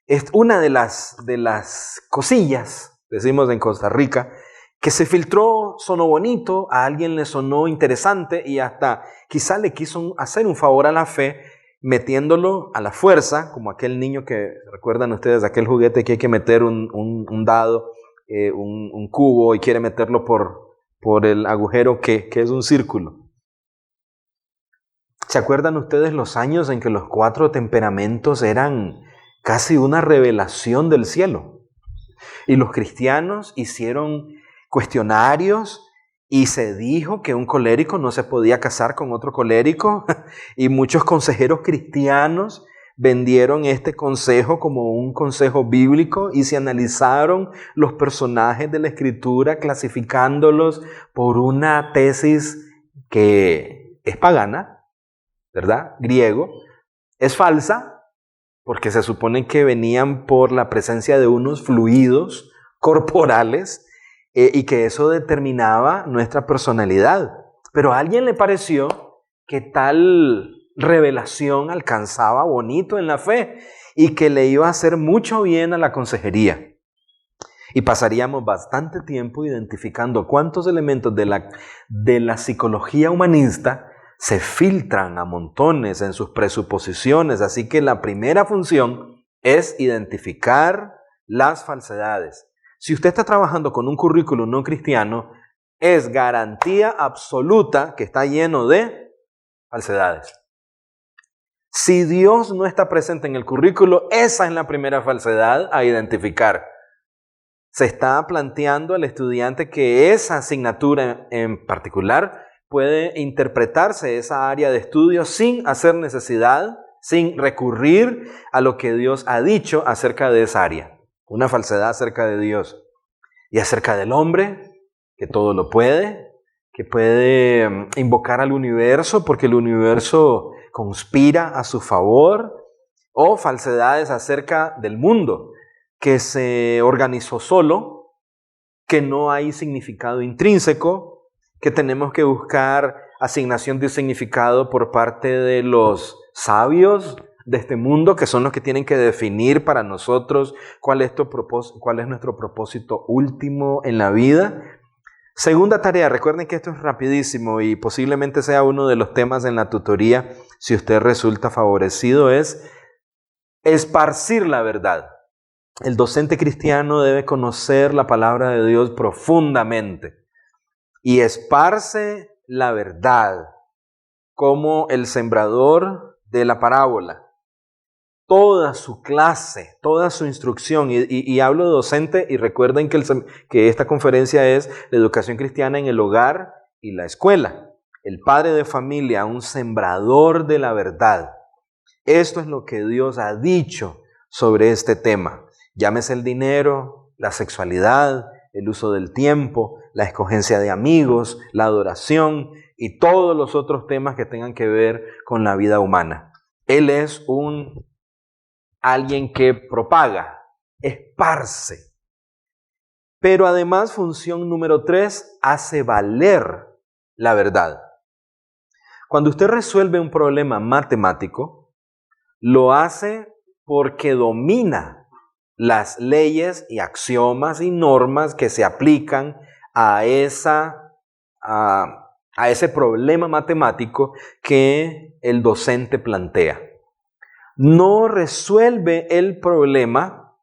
es una de las cosillas, decimos en Costa Rica, que se filtró, sonó bonito, a alguien le sonó interesante y hasta quizá le quiso hacer un favor a la fe metiéndolo a la fuerza, como aquel niño que, recuerdan ustedes, aquel juguete que hay que meter un dado, un cubo, y quiere meterlo por el agujero que es un círculo. ¿Se acuerdan ustedes los años en que los 4 temperamentos eran casi una revelación del cielo? Y los cristianos hicieron cuestionarios y se dijo que un colérico no se podía casar con otro colérico, y muchos consejeros cristianos vendieron este consejo como un consejo bíblico y se analizaron los personajes de la Escritura clasificándolos por una tesis que es pagana, ¿verdad? Griego. Es falsa porque se supone que venían por la presencia de unos fluidos corporales y que eso determinaba nuestra personalidad. Pero a alguien le pareció que tal revelación alcanzaba bonito en la fe y que le iba a hacer mucho bien a la consejería. Y pasaríamos bastante tiempo identificando cuántos elementos de la psicología humanista se filtran a montones en sus presuposiciones. Así que la primera función es identificar las falsedades. Si usted está trabajando con un currículum no cristiano, es garantía absoluta que está lleno de falsedades. Si Dios no está presente en el currículo, esa es la primera falsedad a identificar. Se está planteando al estudiante que esa asignatura en particular puede interpretarse esa área de estudio sin hacer necesidad, sin recurrir a lo que Dios ha dicho acerca de esa área. Una falsedad acerca de Dios y acerca del hombre, que todo lo puede, que puede invocar al universo porque el universo conspira a su favor, o falsedades acerca del mundo, que se organizó solo, que no hay significado intrínseco, que tenemos que buscar asignación de significado por parte de los sabios de este mundo, que son los que tienen que definir para nosotros cuál es nuestro propósito último en la vida. Segunda tarea, recuerden que esto es rapidísimo y posiblemente sea uno de los temas en la tutoría, si usted resulta favorecido, es esparcir la verdad. El docente cristiano debe conocer la palabra de Dios profundamente y esparce la verdad como el sembrador de la parábola. Toda su clase, toda su instrucción, y hablo de docente, y recuerden que esta conferencia es la educación cristiana en el hogar y la escuela. El padre de familia, un sembrador de la verdad. Esto es lo que Dios ha dicho sobre este tema. Llámese el dinero, la sexualidad, el uso del tiempo, la escogencia de amigos, la adoración y todos los otros temas que tengan que ver con la vida humana. Él es alguien que propaga, esparce. Pero además, función número 3, hace valer la verdad. Cuando usted resuelve un problema matemático, lo hace porque domina las leyes y axiomas y normas que se aplican a ese problema matemático que el docente plantea. No resuelve el problema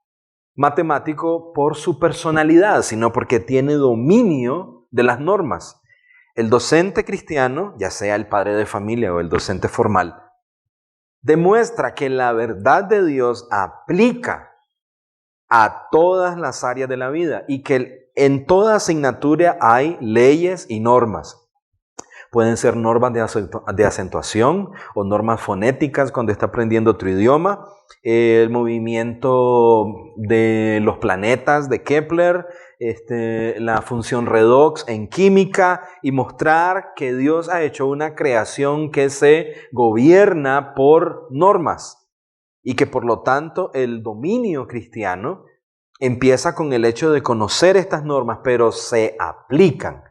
matemático por su personalidad, sino porque tiene dominio de las normas. El docente cristiano, ya sea el padre de familia o el docente formal, demuestra que la verdad de Dios aplica a todas las áreas de la vida y que en toda asignatura hay leyes y normas. Pueden ser normas de acentuación o normas fonéticas cuando está aprendiendo otro idioma, el movimiento de los planetas de Kepler, la función redox en química, y mostrar que Dios ha hecho una creación que se gobierna por normas y que por lo tanto el dominio cristiano empieza con el hecho de conocer estas normas, pero se aplican.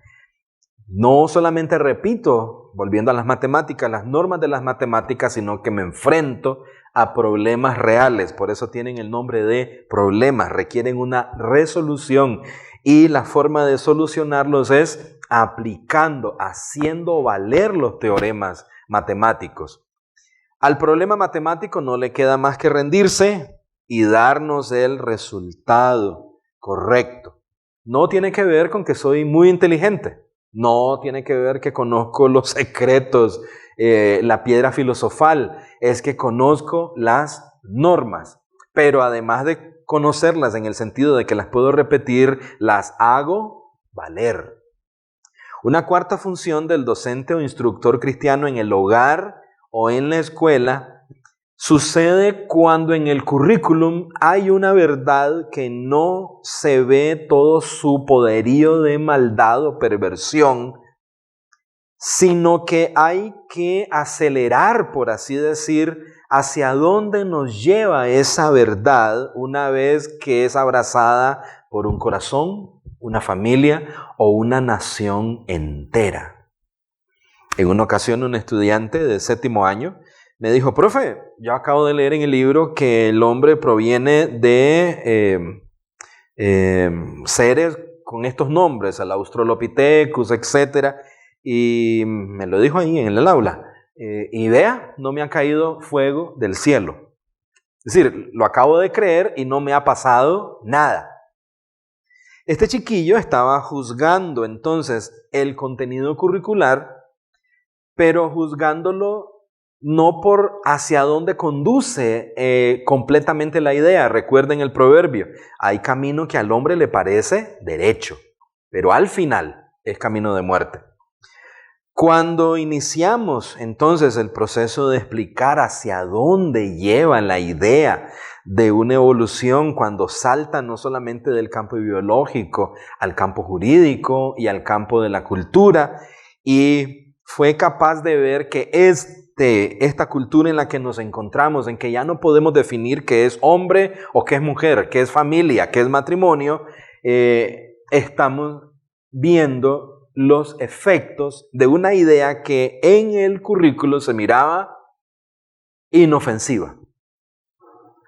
No solamente repito, volviendo a las matemáticas, las normas de las matemáticas, sino que me enfrento a problemas reales. Por eso tienen el nombre de problemas, requieren una resolución. Y la forma de solucionarlos es aplicando, haciendo valer los teoremas matemáticos. Al problema matemático no le queda más que rendirse y darnos el resultado correcto. No tiene que ver con que soy muy inteligente. No tiene que ver que conozco los secretos, la piedra filosofal. Es que conozco las normas. Pero además de conocerlas en el sentido de que las puedo repetir, las hago valer. Una cuarta función del docente o instructor cristiano en el hogar o en la escuela sucede cuando en el currículum hay una verdad que no se ve todo su poderío de maldad o perversión, sino que hay que acelerar, por así decir, hacia dónde nos lleva esa verdad una vez que es abrazada por un corazón, una familia o una nación entera. En una ocasión un estudiante de 7º año me dijo: profe, yo acabo de leer en el libro que el hombre proviene de seres con estos nombres, el Australopithecus, etc. Y me lo dijo ahí en el aula. Y vea, no me ha caído fuego del cielo. Es decir, lo acabo de creer y no me ha pasado nada. Este chiquillo estaba juzgando entonces el contenido curricular, pero juzgándolo no por hacia dónde conduce completamente la idea. Recuerden el proverbio: hay camino que al hombre le parece derecho, pero al final es camino de muerte. Cuando iniciamos entonces el proceso de explicar hacia dónde lleva la idea de una evolución, cuando salta no solamente del campo biológico al campo jurídico y al campo de la cultura, y fue capaz de ver que esta cultura en la que nos encontramos, en que ya no podemos definir qué es hombre o qué es mujer, qué es familia, qué es matrimonio, estamos viendo los efectos de una idea que en el currículo se miraba inofensiva.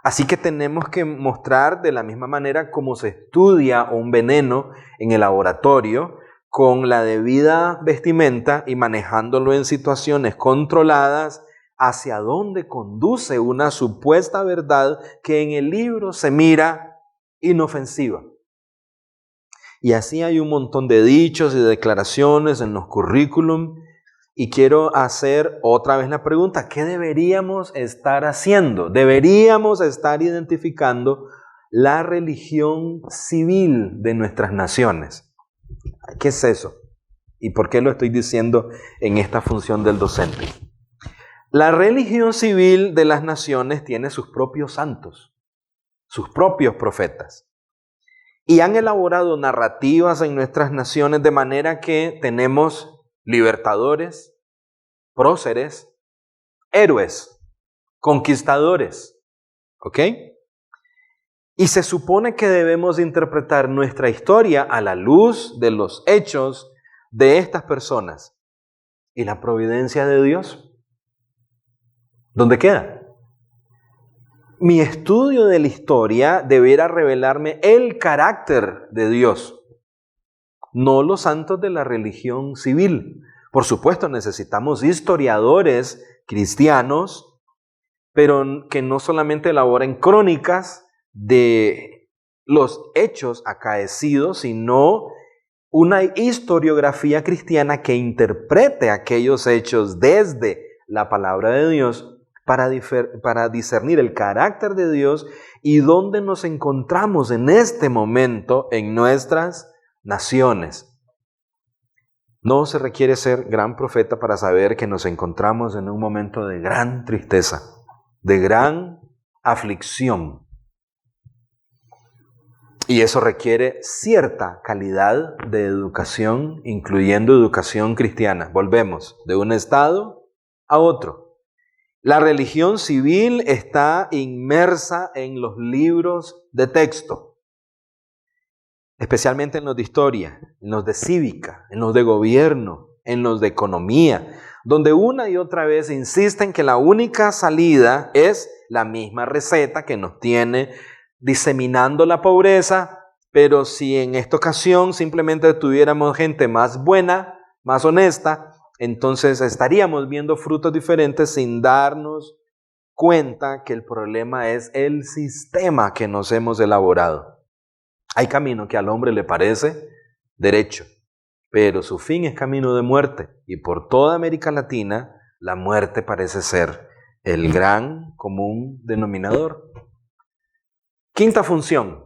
Así que tenemos que mostrar de la misma manera como se estudia un veneno en el laboratorio, con la debida vestimenta y manejándolo en situaciones controladas, hacia dónde conduce una supuesta verdad que en el libro se mira inofensiva. Y así hay un montón de dichos y declaraciones en los currículum. Y quiero hacer otra vez la pregunta: ¿qué deberíamos estar haciendo? Deberíamos estar identificando la religión civil de nuestras naciones. ¿Qué es eso? ¿Y por qué lo estoy diciendo en esta función del docente? La religión civil de las naciones tiene sus propios santos, sus propios profetas. Y han elaborado narrativas en nuestras naciones de manera que tenemos libertadores, próceres, héroes, conquistadores. ¿Ok? Y se supone que debemos interpretar nuestra historia a la luz de los hechos de estas personas. ¿Y la providencia de Dios? ¿Dónde queda? Mi estudio de la historia deberá revelarme el carácter de Dios, no los santos de la religión civil. Por supuesto, necesitamos historiadores cristianos, pero que no solamente elaboren crónicas de los hechos acaecidos, sino una historiografía cristiana que interprete aquellos hechos desde la palabra de Dios para discernir el carácter de Dios y dónde nos encontramos en este momento en nuestras naciones. No se requiere ser gran profeta para saber que nos encontramos en un momento de gran tristeza, de gran aflicción. Y eso requiere cierta calidad de educación, incluyendo educación cristiana. Volvemos de un estado a otro. La religión civil está inmersa en los libros de texto, especialmente en los de historia, en los de cívica, en los de gobierno, en los de economía, donde una y otra vez insisten que la única salida es la misma receta que nos tiene diseminando la pobreza, pero si en esta ocasión simplemente tuviéramos gente más buena, más honesta, entonces estaríamos viendo frutos diferentes sin darnos cuenta que el problema es el sistema que nos hemos elaborado. Hay camino que al hombre le parece derecho, pero su fin es camino de muerte. Y por toda América Latina, la muerte parece ser el gran común denominador. Quinta función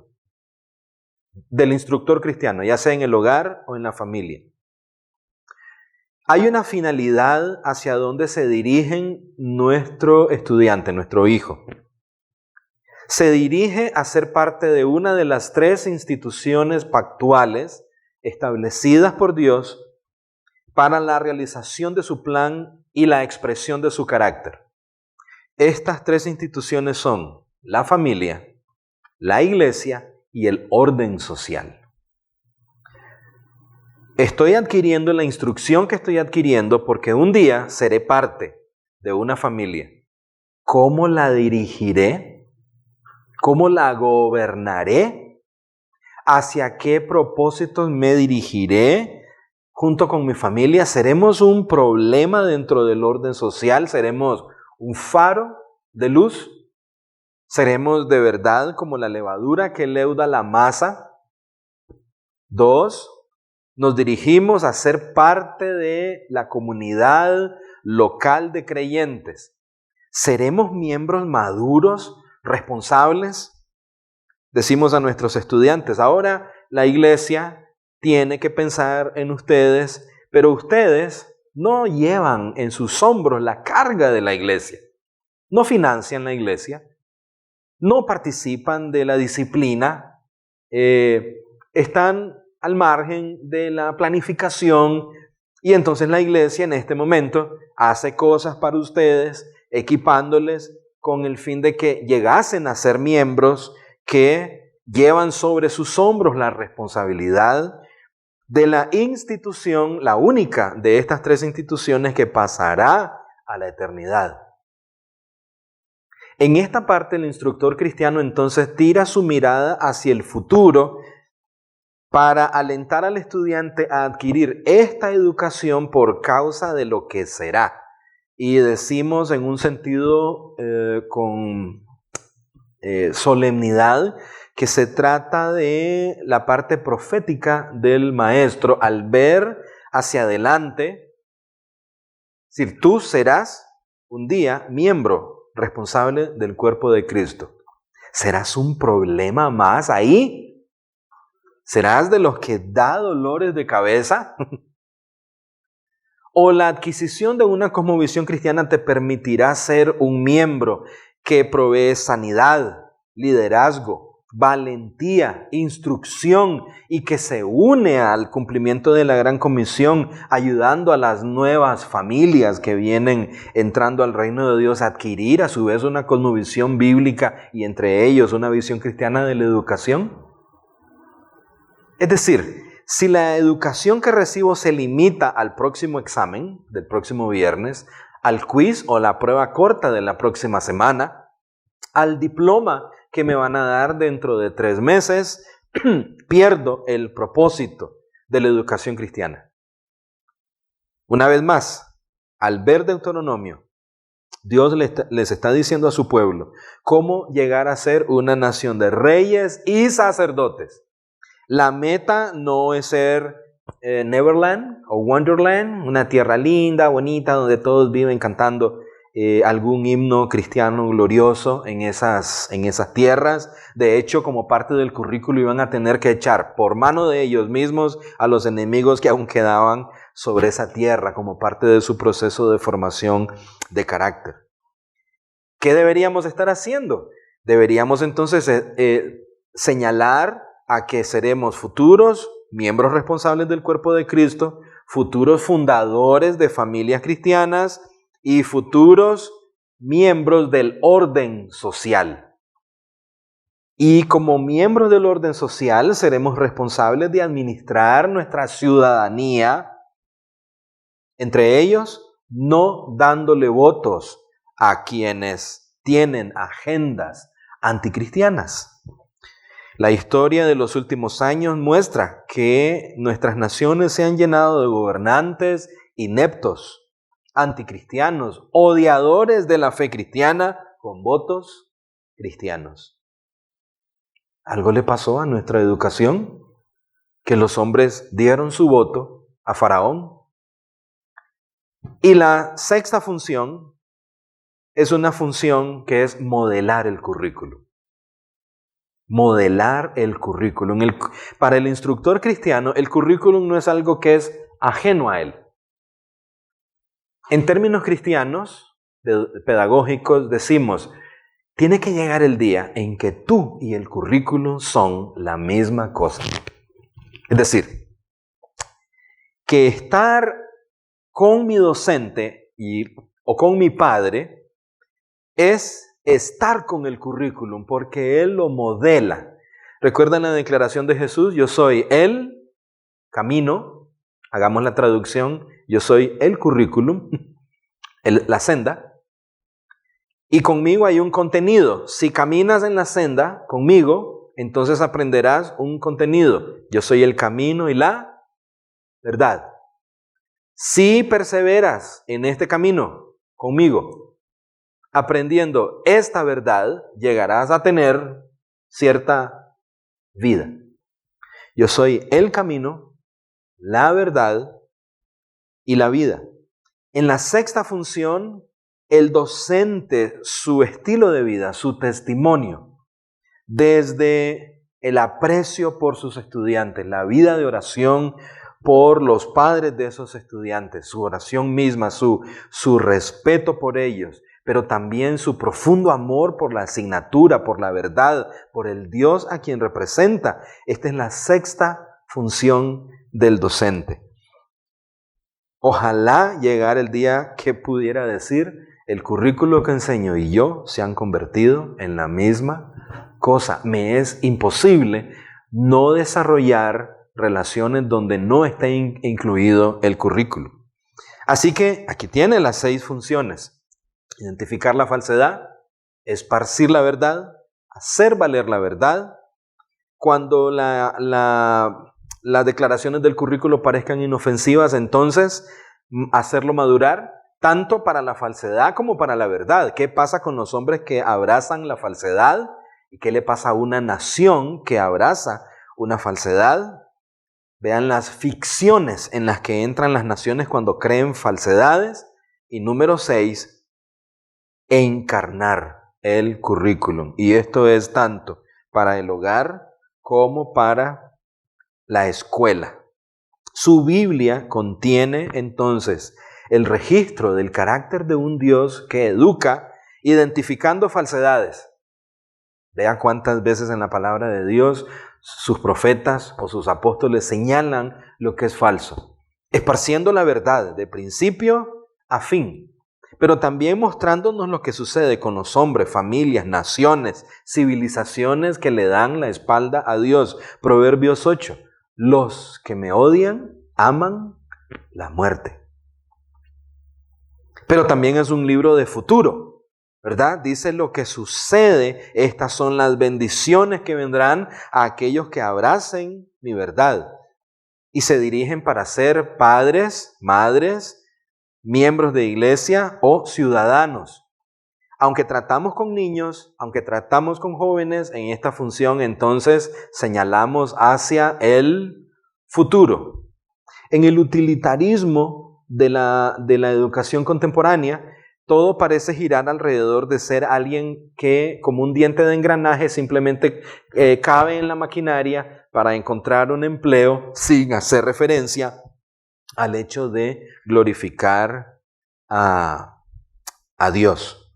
del instructor cristiano, ya sea en el hogar o en la familia. Hay una finalidad hacia donde se dirigen nuestro estudiante, nuestro hijo. Se dirige a ser parte de una de las 3 instituciones pactuales establecidas por Dios para la realización de su plan y la expresión de su carácter. Estas 3 instituciones son la familia, la iglesia y el orden social. Estoy adquiriendo la instrucción que estoy adquiriendo porque un día seré parte de una familia. ¿Cómo la dirigiré? ¿Cómo la gobernaré? ¿Hacia qué propósitos me dirigiré junto con mi familia? ¿Seremos un problema dentro del orden social? ¿Seremos un faro de luz? ¿Seremos de verdad como la levadura que leuda la masa? 2. Nos dirigimos a ser parte de la comunidad local de creyentes. ¿Seremos miembros maduros, responsables? Decimos a nuestros estudiantes, ahora la iglesia tiene que pensar en ustedes, pero ustedes no llevan en sus hombros la carga de la iglesia. No financian la iglesia, no participan de la disciplina, están al margen de la planificación, y entonces la iglesia en este momento hace cosas para ustedes, equipándoles con el fin de que llegasen a ser miembros que llevan sobre sus hombros la responsabilidad de la institución, la única de estas 3 instituciones que pasará a la eternidad. En esta parte el instructor cristiano entonces tira su mirada hacia el futuro para alentar al estudiante a adquirir esta educación por causa de lo que será. Y decimos en un sentido con solemnidad que se trata de la parte profética del maestro al ver hacia adelante. Es decir, tú serás un día miembro responsable del cuerpo de Cristo. ¿Serás un problema más ahí? ¿Serás de los que da dolores de cabeza? ¿O la adquisición de una cosmovisión cristiana te permitirá ser un miembro que provee sanidad, liderazgo, valentía, instrucción y que se une al cumplimiento de la gran comisión, ayudando a las nuevas familias que vienen entrando al reino de Dios a adquirir a su vez una cosmovisión bíblica y entre ellos una visión cristiana de la educación? Es decir, si la educación que recibo se limita al próximo examen del próximo viernes, al quiz o la prueba corta de la próxima semana, al diploma que me van a dar dentro de 3 meses, pierdo el propósito de la educación cristiana. Una vez más, al ver Deuteronomio, Dios les está diciendo a su pueblo cómo llegar a ser una nación de reyes y sacerdotes. La meta no es ser Neverland o Wonderland, una tierra linda, bonita, donde todos viven cantando algún himno cristiano glorioso en esas tierras. De hecho, como parte del currículo iban a tener que echar por mano de ellos mismos a los enemigos que aún quedaban sobre esa tierra, como parte de su proceso de formación de carácter. ¿Qué deberíamos estar haciendo? Deberíamos entonces señalar a que seremos futuros miembros responsables del cuerpo de Cristo, futuros fundadores de familias cristianas y futuros miembros del orden social. Y como miembros del orden social seremos responsables de administrar nuestra ciudadanía, entre ellos no dándole votos a quienes tienen agendas anticristianas. La historia de los últimos años muestra que nuestras naciones se han llenado de gobernantes ineptos, anticristianos, odiadores de la fe cristiana, con votos cristianos. Algo le pasó a nuestra educación, que los hombres dieron su voto a Faraón. Y la sexta función es una función que es modelar el currículum. Modelar el currículum. Para el instructor cristiano, el currículum no es algo que es ajeno a él. En términos cristianos, pedagógicos, decimos, tiene que llegar el día en que tú y el currículum son la misma cosa. Es decir, que estar con mi docente o con mi padre es estar con el currículum porque él lo modela. ¿Recuerdan la declaración de Jesús? Yo soy el camino, hagamos la traducción, yo soy el currículum, la senda, y conmigo hay un contenido. Si caminas en la senda conmigo, entonces aprenderás un contenido. Yo soy el camino y la verdad. Si perseveras en este camino conmigo, aprendiendo esta verdad, llegarás a tener cierta vida. Yo soy el camino, la verdad y la vida. En la sexta función, el docente, su estilo de vida, su testimonio, desde el aprecio por sus estudiantes, la vida de oración por los padres de esos estudiantes, su oración misma, su respeto por ellos, pero también su profundo amor por la asignatura, por la verdad, por el Dios a quien representa. Esta es la sexta función del docente. Ojalá llegara el día que pudiera decir, el currículo que enseño y yo se han convertido en la misma cosa. Me es imposible no desarrollar relaciones donde no esté incluido el currículo. Así que aquí tiene las 6 funciones. Identificar la falsedad, esparcir la verdad, hacer valer la verdad. Cuando las declaraciones del currículo parezcan inofensivas, entonces hacerlo madurar, tanto para la falsedad como para la verdad. ¿Qué pasa con los hombres que abrazan la falsedad? ¿Y qué le pasa a una nación que abraza una falsedad? Vean las ficciones en las que entran las naciones cuando creen falsedades. Y número 6, encarnar el currículum. Y esto es tanto para el hogar como para la escuela. Su Biblia contiene entonces el registro del carácter de un Dios que educa identificando falsedades. Vean cuántas veces en la palabra de Dios sus profetas o sus apóstoles señalan lo que es falso, esparciendo la verdad de principio a fin, pero también mostrándonos lo que sucede con los hombres, familias, naciones, civilizaciones que le dan la espalda a Dios. Proverbios 8, los que me odian aman la muerte. Pero también es un libro de futuro, ¿verdad? Dice lo que sucede, estas son las bendiciones que vendrán a aquellos que abracen mi verdad y se dirigen para ser padres, madres, miembros de iglesia o ciudadanos. Aunque tratamos con niños, aunque tratamos con jóvenes, en esta función entonces señalamos hacia el futuro. En el utilitarismo de la educación contemporánea, todo parece girar alrededor de ser alguien que, como un diente de engranaje, simplemente cabe en la maquinaria para encontrar un empleo sin hacer referencia al hecho de glorificar a Dios.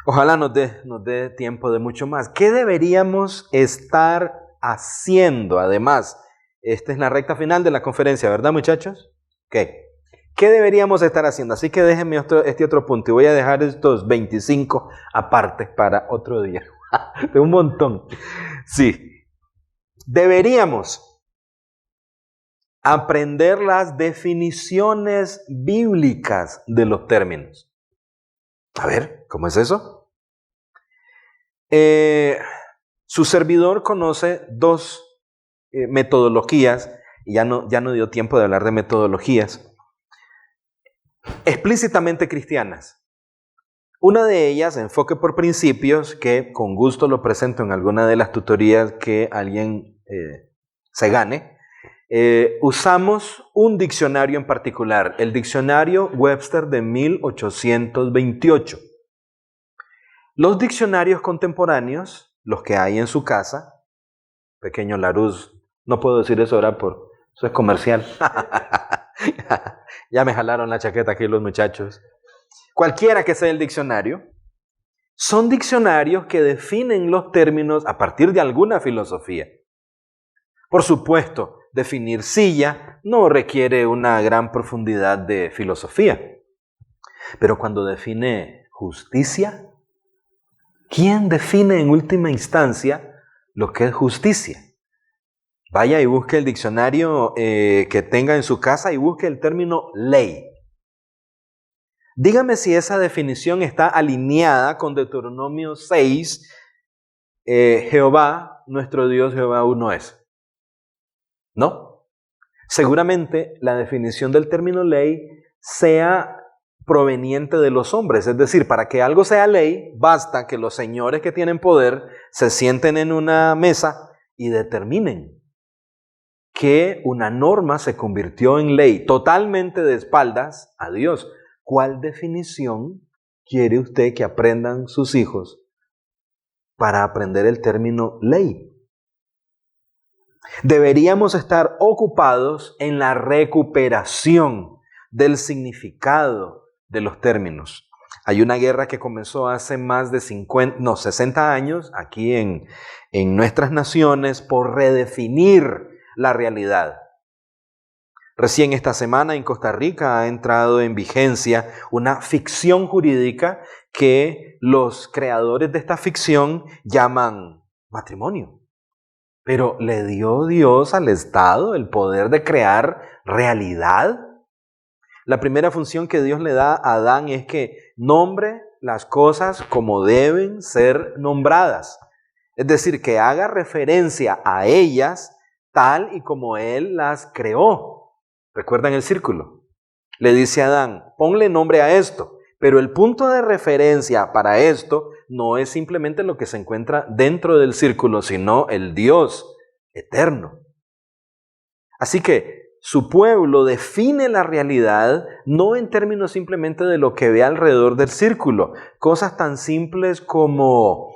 Ojalá nos dé tiempo de mucho más. ¿Qué deberíamos estar haciendo? Además, esta es la recta final de la conferencia, ¿verdad, muchachos? ¿Qué deberíamos estar haciendo? Así que déjenme este otro punto y voy a dejar estos 25 aparte para otro día. De un montón. Sí. Deberíamos aprender las definiciones bíblicas de los términos. A ver, ¿cómo es eso? Su servidor conoce 2 metodologías, y ya no dio tiempo de hablar de metodologías, explícitamente cristianas. Una de ellas, enfoque por principios, que con gusto lo presento en alguna de las tutorías que alguien se gane. Usamos un diccionario en particular, el diccionario Webster de 1828. Los diccionarios contemporáneos, los que hay en su casa, pequeño Larousse, no puedo decir eso ahora, eso es comercial. Ya me jalaron la chaqueta aquí los muchachos. Cualquiera que sea el diccionario, son diccionarios que definen los términos a partir de alguna filosofía. Por supuesto, definir silla no requiere una gran profundidad de filosofía. Pero cuando define justicia, ¿quién define en última instancia lo que es justicia? Vaya y busque el diccionario que tenga en su casa y busque el término ley. Dígame si esa definición está alineada con Deuteronomio 6, Jehová, nuestro Dios, Jehová uno es. ¿No? Seguramente la definición del término ley sea proveniente de los hombres. Es decir, para que algo sea ley, basta que los señores que tienen poder se sienten en una mesa y determinen que una norma se convirtió en ley totalmente de espaldas a Dios. ¿Cuál definición quiere usted que aprendan sus hijos para aprender el término ley? Deberíamos estar ocupados en la recuperación del significado de los términos. Hay una guerra que comenzó hace más de 60 años aquí en nuestras naciones por redefinir la realidad. Recién esta semana en Costa Rica ha entrado en vigencia una ficción jurídica que los creadores de esta ficción llaman matrimonio. Pero ¿le dio Dios al Estado el poder de crear realidad? La primera función que Dios le da a Adán es que nombre las cosas como deben ser nombradas. Es decir, que haga referencia a ellas tal y como Él las creó. ¿Recuerdan el círculo? Le dice a Adán, ponle nombre a esto, pero el punto de referencia para esto no es simplemente lo que se encuentra dentro del círculo, sino el Dios eterno. Así que su pueblo define la realidad no en términos simplemente de lo que ve alrededor del círculo, cosas tan simples como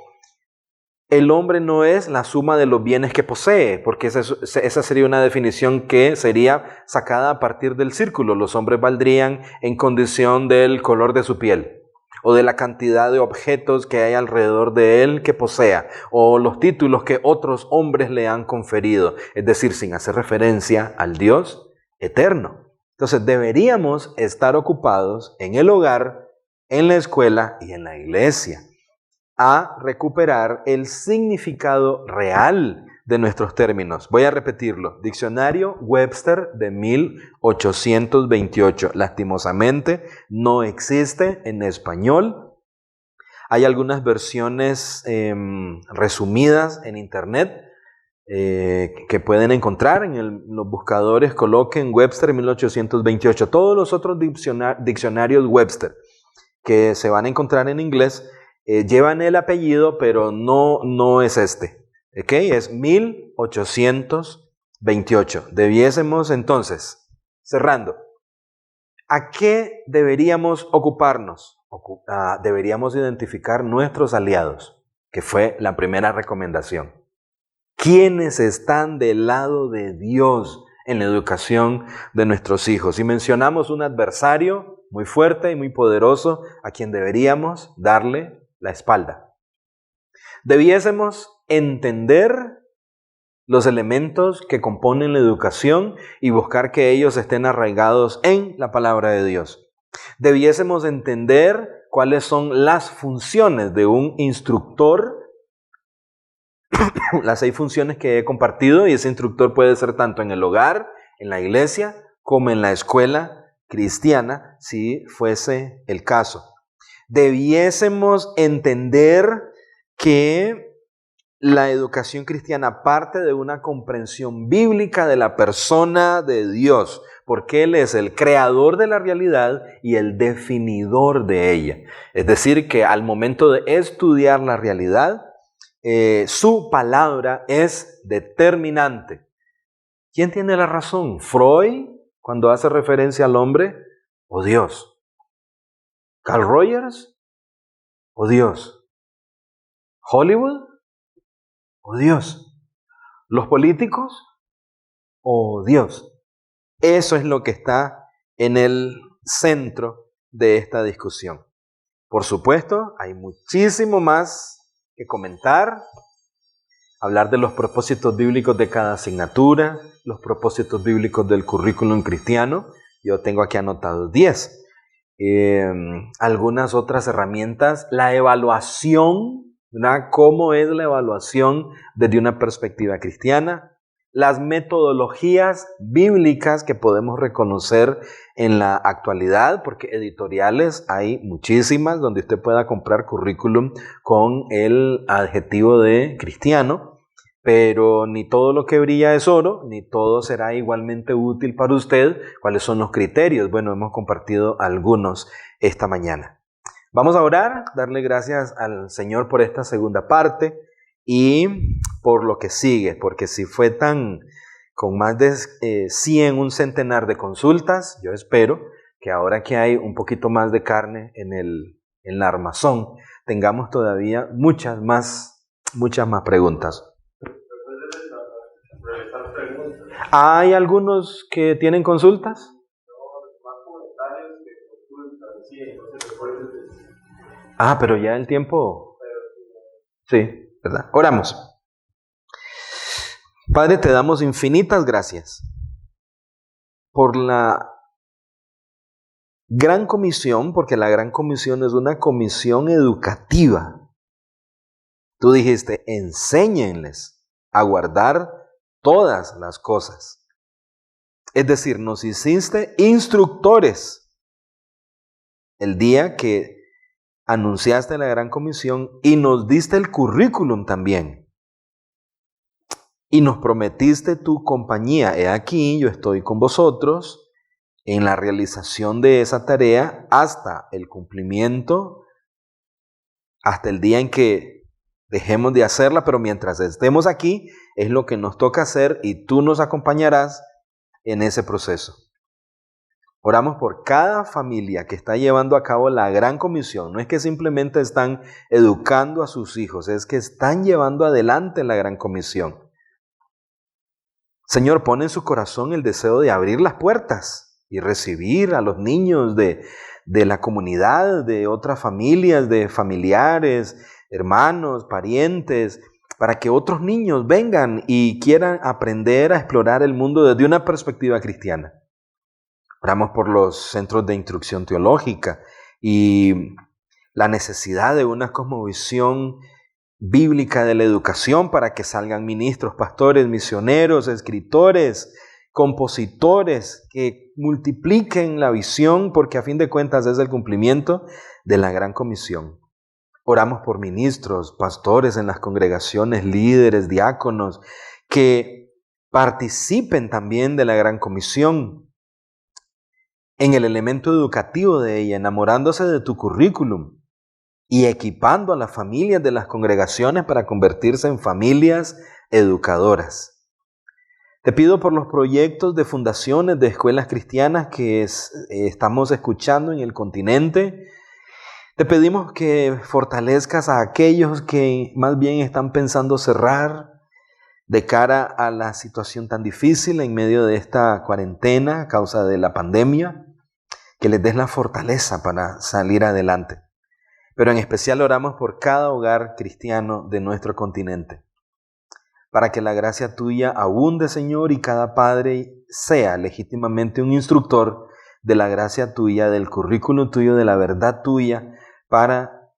el hombre no es la suma de los bienes que posee, porque esa sería una definición que sería sacada a partir del círculo. Los hombres valdrían en condición del color de su piel, o de la cantidad de objetos que hay alrededor de él que posea, o los títulos que otros hombres le han conferido, es decir, sin hacer referencia al Dios eterno. Entonces deberíamos estar ocupados en el hogar, en la escuela y en la iglesia a recuperar el significado real de nuestros términos. Voy a repetirlo. Diccionario Webster de 1828. Lastimosamente no existe en español. Hay algunas versiones resumidas en internet que pueden encontrar en los buscadores. Coloquen Webster 1828. Todos los otros diccionarios Webster que se van a encontrar en inglés llevan el apellido, pero no es este. ¿Ok? Es 1828. Debiésemos entonces, cerrando, ¿a qué deberíamos ocuparnos? Deberíamos identificar nuestros aliados, que fue la primera recomendación. ¿Quiénes están del lado de Dios en la educación de nuestros hijos? Y mencionamos un adversario muy fuerte y muy poderoso a quien deberíamos darle la espalda. Debiésemos entender los elementos que componen la educación y buscar que ellos estén arraigados en la palabra de Dios. Debiésemos entender cuáles son las funciones de un instructor, las 6 funciones que he compartido, y ese instructor puede ser tanto en el hogar, en la iglesia, como en la escuela cristiana, si fuese el caso. Debiésemos entender que la educación cristiana parte de una comprensión bíblica de la persona de Dios. porque Él es el creador de la realidad y el definidor de ella. Es decir, que al momento de estudiar la realidad, su palabra es determinante. ¿Quién tiene la razón? ¿Freud, cuando hace referencia al hombre, o Dios? ¿Carl Rogers o Dios? ¿Hollywood o Dios? ¿Los políticos o Dios? Eso es lo que está en el centro de esta discusión. Por supuesto, hay muchísimo más que comentar, hablar de los propósitos bíblicos de cada asignatura, los propósitos bíblicos del currículum cristiano. Yo tengo aquí anotados 10. Algunas otras herramientas, la evaluación, ¿verdad? ¿Cómo es la evaluación desde una perspectiva cristiana? Las metodologías bíblicas que podemos reconocer en la actualidad, porque editoriales hay muchísimas donde usted pueda comprar currículum con el adjetivo de cristiano, pero ni todo lo que brilla es oro, ni todo será igualmente útil para usted. ¿Cuáles son los criterios? Bueno, hemos compartido algunos esta mañana. Vamos a orar, darle gracias al Señor por esta segunda parte y por lo que sigue, porque si fue con más de 100, un centenar de consultas, yo espero que ahora que hay un poquito más de carne en la armazón, tengamos todavía muchas más preguntas. ¿Hay algunos que tienen consultas? Pero ya el tiempo... Sí, ¿verdad? Oramos. Padre, te damos infinitas gracias por la Gran Comisión, porque la Gran Comisión es una comisión educativa. Tú dijiste, enséñenles a guardar todas las cosas. Es decir, nos hiciste instructores el día que anunciaste la Gran Comisión y nos diste el currículum también. Y nos prometiste tu compañía. He aquí, yo estoy con vosotros en la realización de esa tarea hasta el cumplimiento, hasta el día en que dejemos de hacerla, pero mientras estemos aquí es lo que nos toca hacer y tú nos acompañarás en ese proceso. Oramos por cada familia que está llevando a cabo la Gran Comisión. No es que simplemente están educando a sus hijos, es que están llevando adelante la Gran Comisión. Señor, pon en su corazón el deseo de abrir las puertas y recibir a los niños de la comunidad, de otras familias, de familiares, hermanos, parientes, para que otros niños vengan y quieran aprender a explorar el mundo desde una perspectiva cristiana. Oramos por los centros de instrucción teológica y la necesidad de una cosmovisión bíblica de la educación para que salgan ministros, pastores, misioneros, escritores, compositores que multipliquen la visión, porque a fin de cuentas es el cumplimiento de la Gran Comisión. Oramos por ministros, pastores en las congregaciones, líderes, diáconos, que participen también de la Gran Comisión en el elemento educativo de ella, enamorándose de tu currículum y equipando a las familias de las congregaciones para convertirse en familias educadoras. Te pido por los proyectos de fundaciones de escuelas cristianas que estamos escuchando en el continente. Te pedimos que fortalezcas a aquellos que más bien están pensando cerrar de cara a la situación tan difícil en medio de esta cuarentena a causa de la pandemia, que les des la fortaleza para salir adelante. Pero en especial oramos por cada hogar cristiano de nuestro continente, para que la gracia tuya abunde, Señor, y cada padre sea legítimamente un instructor de la gracia tuya, del currículum tuyo, de la verdad tuya, para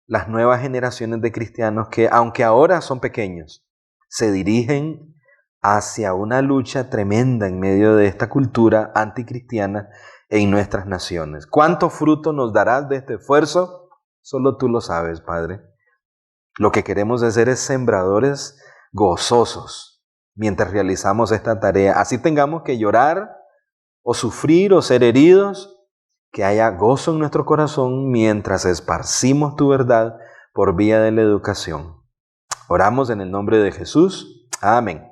las nuevas generaciones de cristianos que, aunque ahora son pequeños, se dirigen hacia una lucha tremenda en medio de esta cultura anticristiana en nuestras naciones. ¿Cuánto fruto nos darás de este esfuerzo? Solo tú lo sabes, Padre. Lo que queremos hacer es sembradores gozosos mientras realizamos esta tarea. Así tengamos que llorar o sufrir o ser heridos, que haya gozo en nuestro corazón mientras esparcimos tu verdad por vía de la educación. Oramos en el nombre de Jesús. Amén.